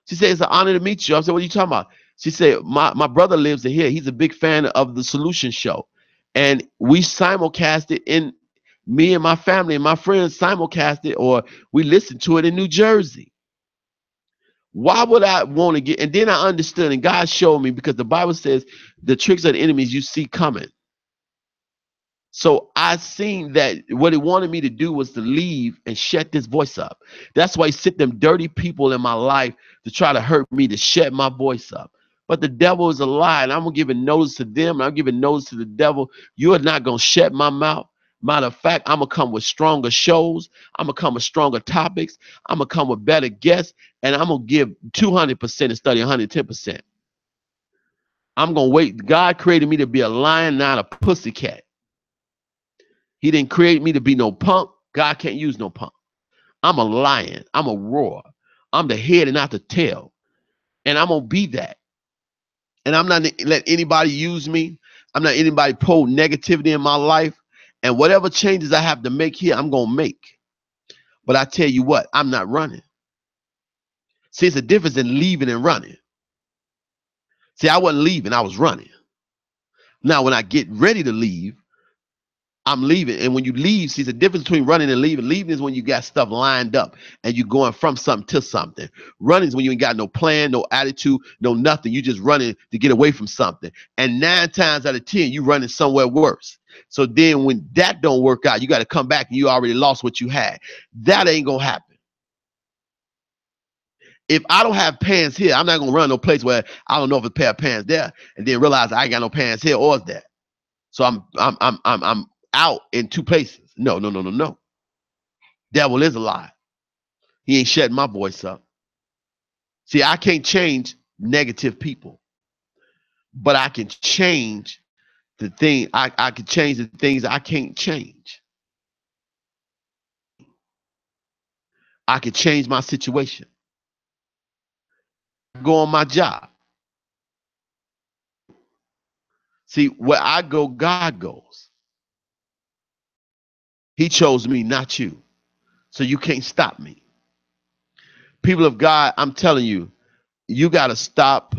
She said, it's an honor to meet you. I said, what are you talking about? She said, my brother lives here. He's a big fan of the Solution Show. And we simulcast it in, me and my family and my friends simulcast it, or we listened to it in New Jersey. Why would I want to get, and then I understood, and God showed me, because the Bible says the tricks of the enemies you see coming. So I seen that what he wanted me to do was to leave and shut this voice up. That's why he sent them dirty people in my life to try to hurt me, to shut my voice up. But the devil is a lie, and I'm going to give a notice to them, and I'm giving notice to the devil. You are not going to shut my mouth. Matter of fact, I'm going to come with stronger shows. I'm going to come with stronger topics. I'm going to come with better guests, and I'm going to give 200% instead of 110%. I'm going to wait. God created me to be a lion, not a pussycat. He didn't create me to be no punk. God can't use no punk. I'm a lion. I'm a roar. I'm the head and not the tail. And I'm going to be that. And I'm not let anybody use me. I'm not anybody pour negativity in my life. And whatever changes I have to make here, I'm going to make. But I tell you what, I'm not running. See, it's a difference in leaving and running. See, I wasn't leaving. I was running. Now, when I get ready to leave, I'm leaving. And when you leave, see, the difference between running and leaving. Leaving is when you got stuff lined up and you're going from something to something. Running is when you ain't got no plan, no attitude, no nothing. You just running to get away from something. And 9 times out of 10, you running somewhere worse. So then when that don't work out, you got to come back and you already lost what you had. That ain't going to happen. If I don't have pants here, I'm not going to run no place where I don't know if a pair of pants there and then realize I ain't got no pants here or there. So I'm out in 2 places. No. Devil is a lie. He ain't shutting my voice up. See, I can't change negative people, but I can change the thing. I can change the things I can't change. I can change my situation. Go on my job. See, where I go, God goes. He chose me, not you. So you can't stop me. People of God, I'm telling you, you got to stop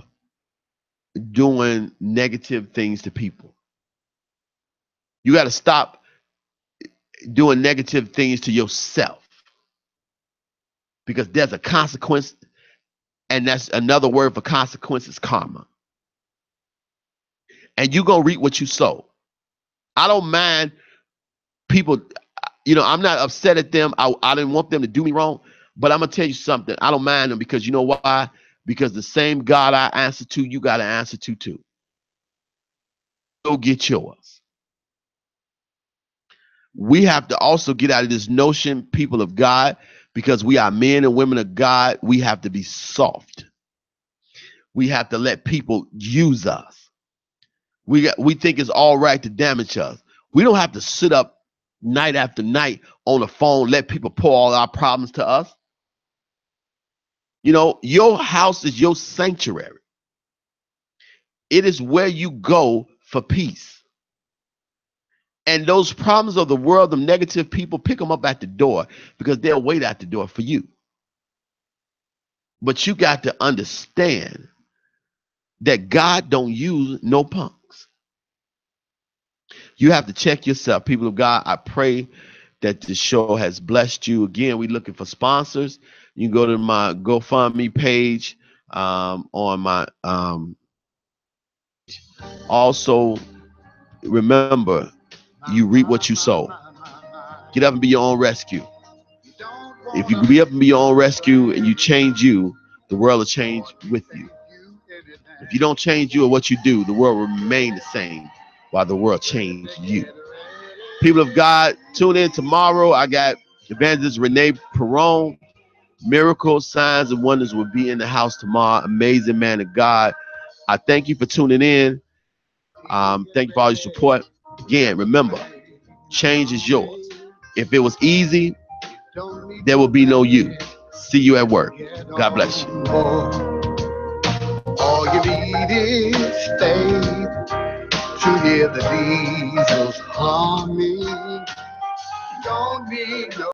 doing negative things to people. You got to stop doing negative things to yourself, because there's a consequence, and that's another word for consequence is karma. And you're going to reap what you sow. I don't mind people, you know, I'm not upset at them. I didn't want them to do me wrong, but I'm going to tell you something. I don't mind them, because you know why? Because the same God I answer to, you got to answer to too. Go get yours. We have to also get out of this notion, people of God, because we are men and women of God. We have to be soft. We have to let people use us. We think it's all right to damage us. We don't have to sit up night after night on the phone, let people pour all our problems to us. You know, your house is your sanctuary. It is where you go for peace. And those problems of the world, the negative people, pick them up at the door, because they'll wait at the door for you. But you got to understand that God don't use no punks. You have to check yourself. People of God, I pray that the show has blessed you. Again, we're looking for sponsors. You can go to my GoFundMe page on my also remember, you reap what you sow. Get up and be your own rescue. If you be up and be your own rescue and you change you, the world will change with you. If you don't change you or what you do, the world will remain the same while the world changes you. People of God, tune in tomorrow. I got Evangelist Renee Perron. Miracles, signs, and wonders will be in the house tomorrow. Amazing man of God. I thank you for tuning in. Thank you for all your support. Again, remember, change is yours. If it was easy, there will be no you. See you at work. God bless you. All you need is faith to hear the diesels humming. Don't need no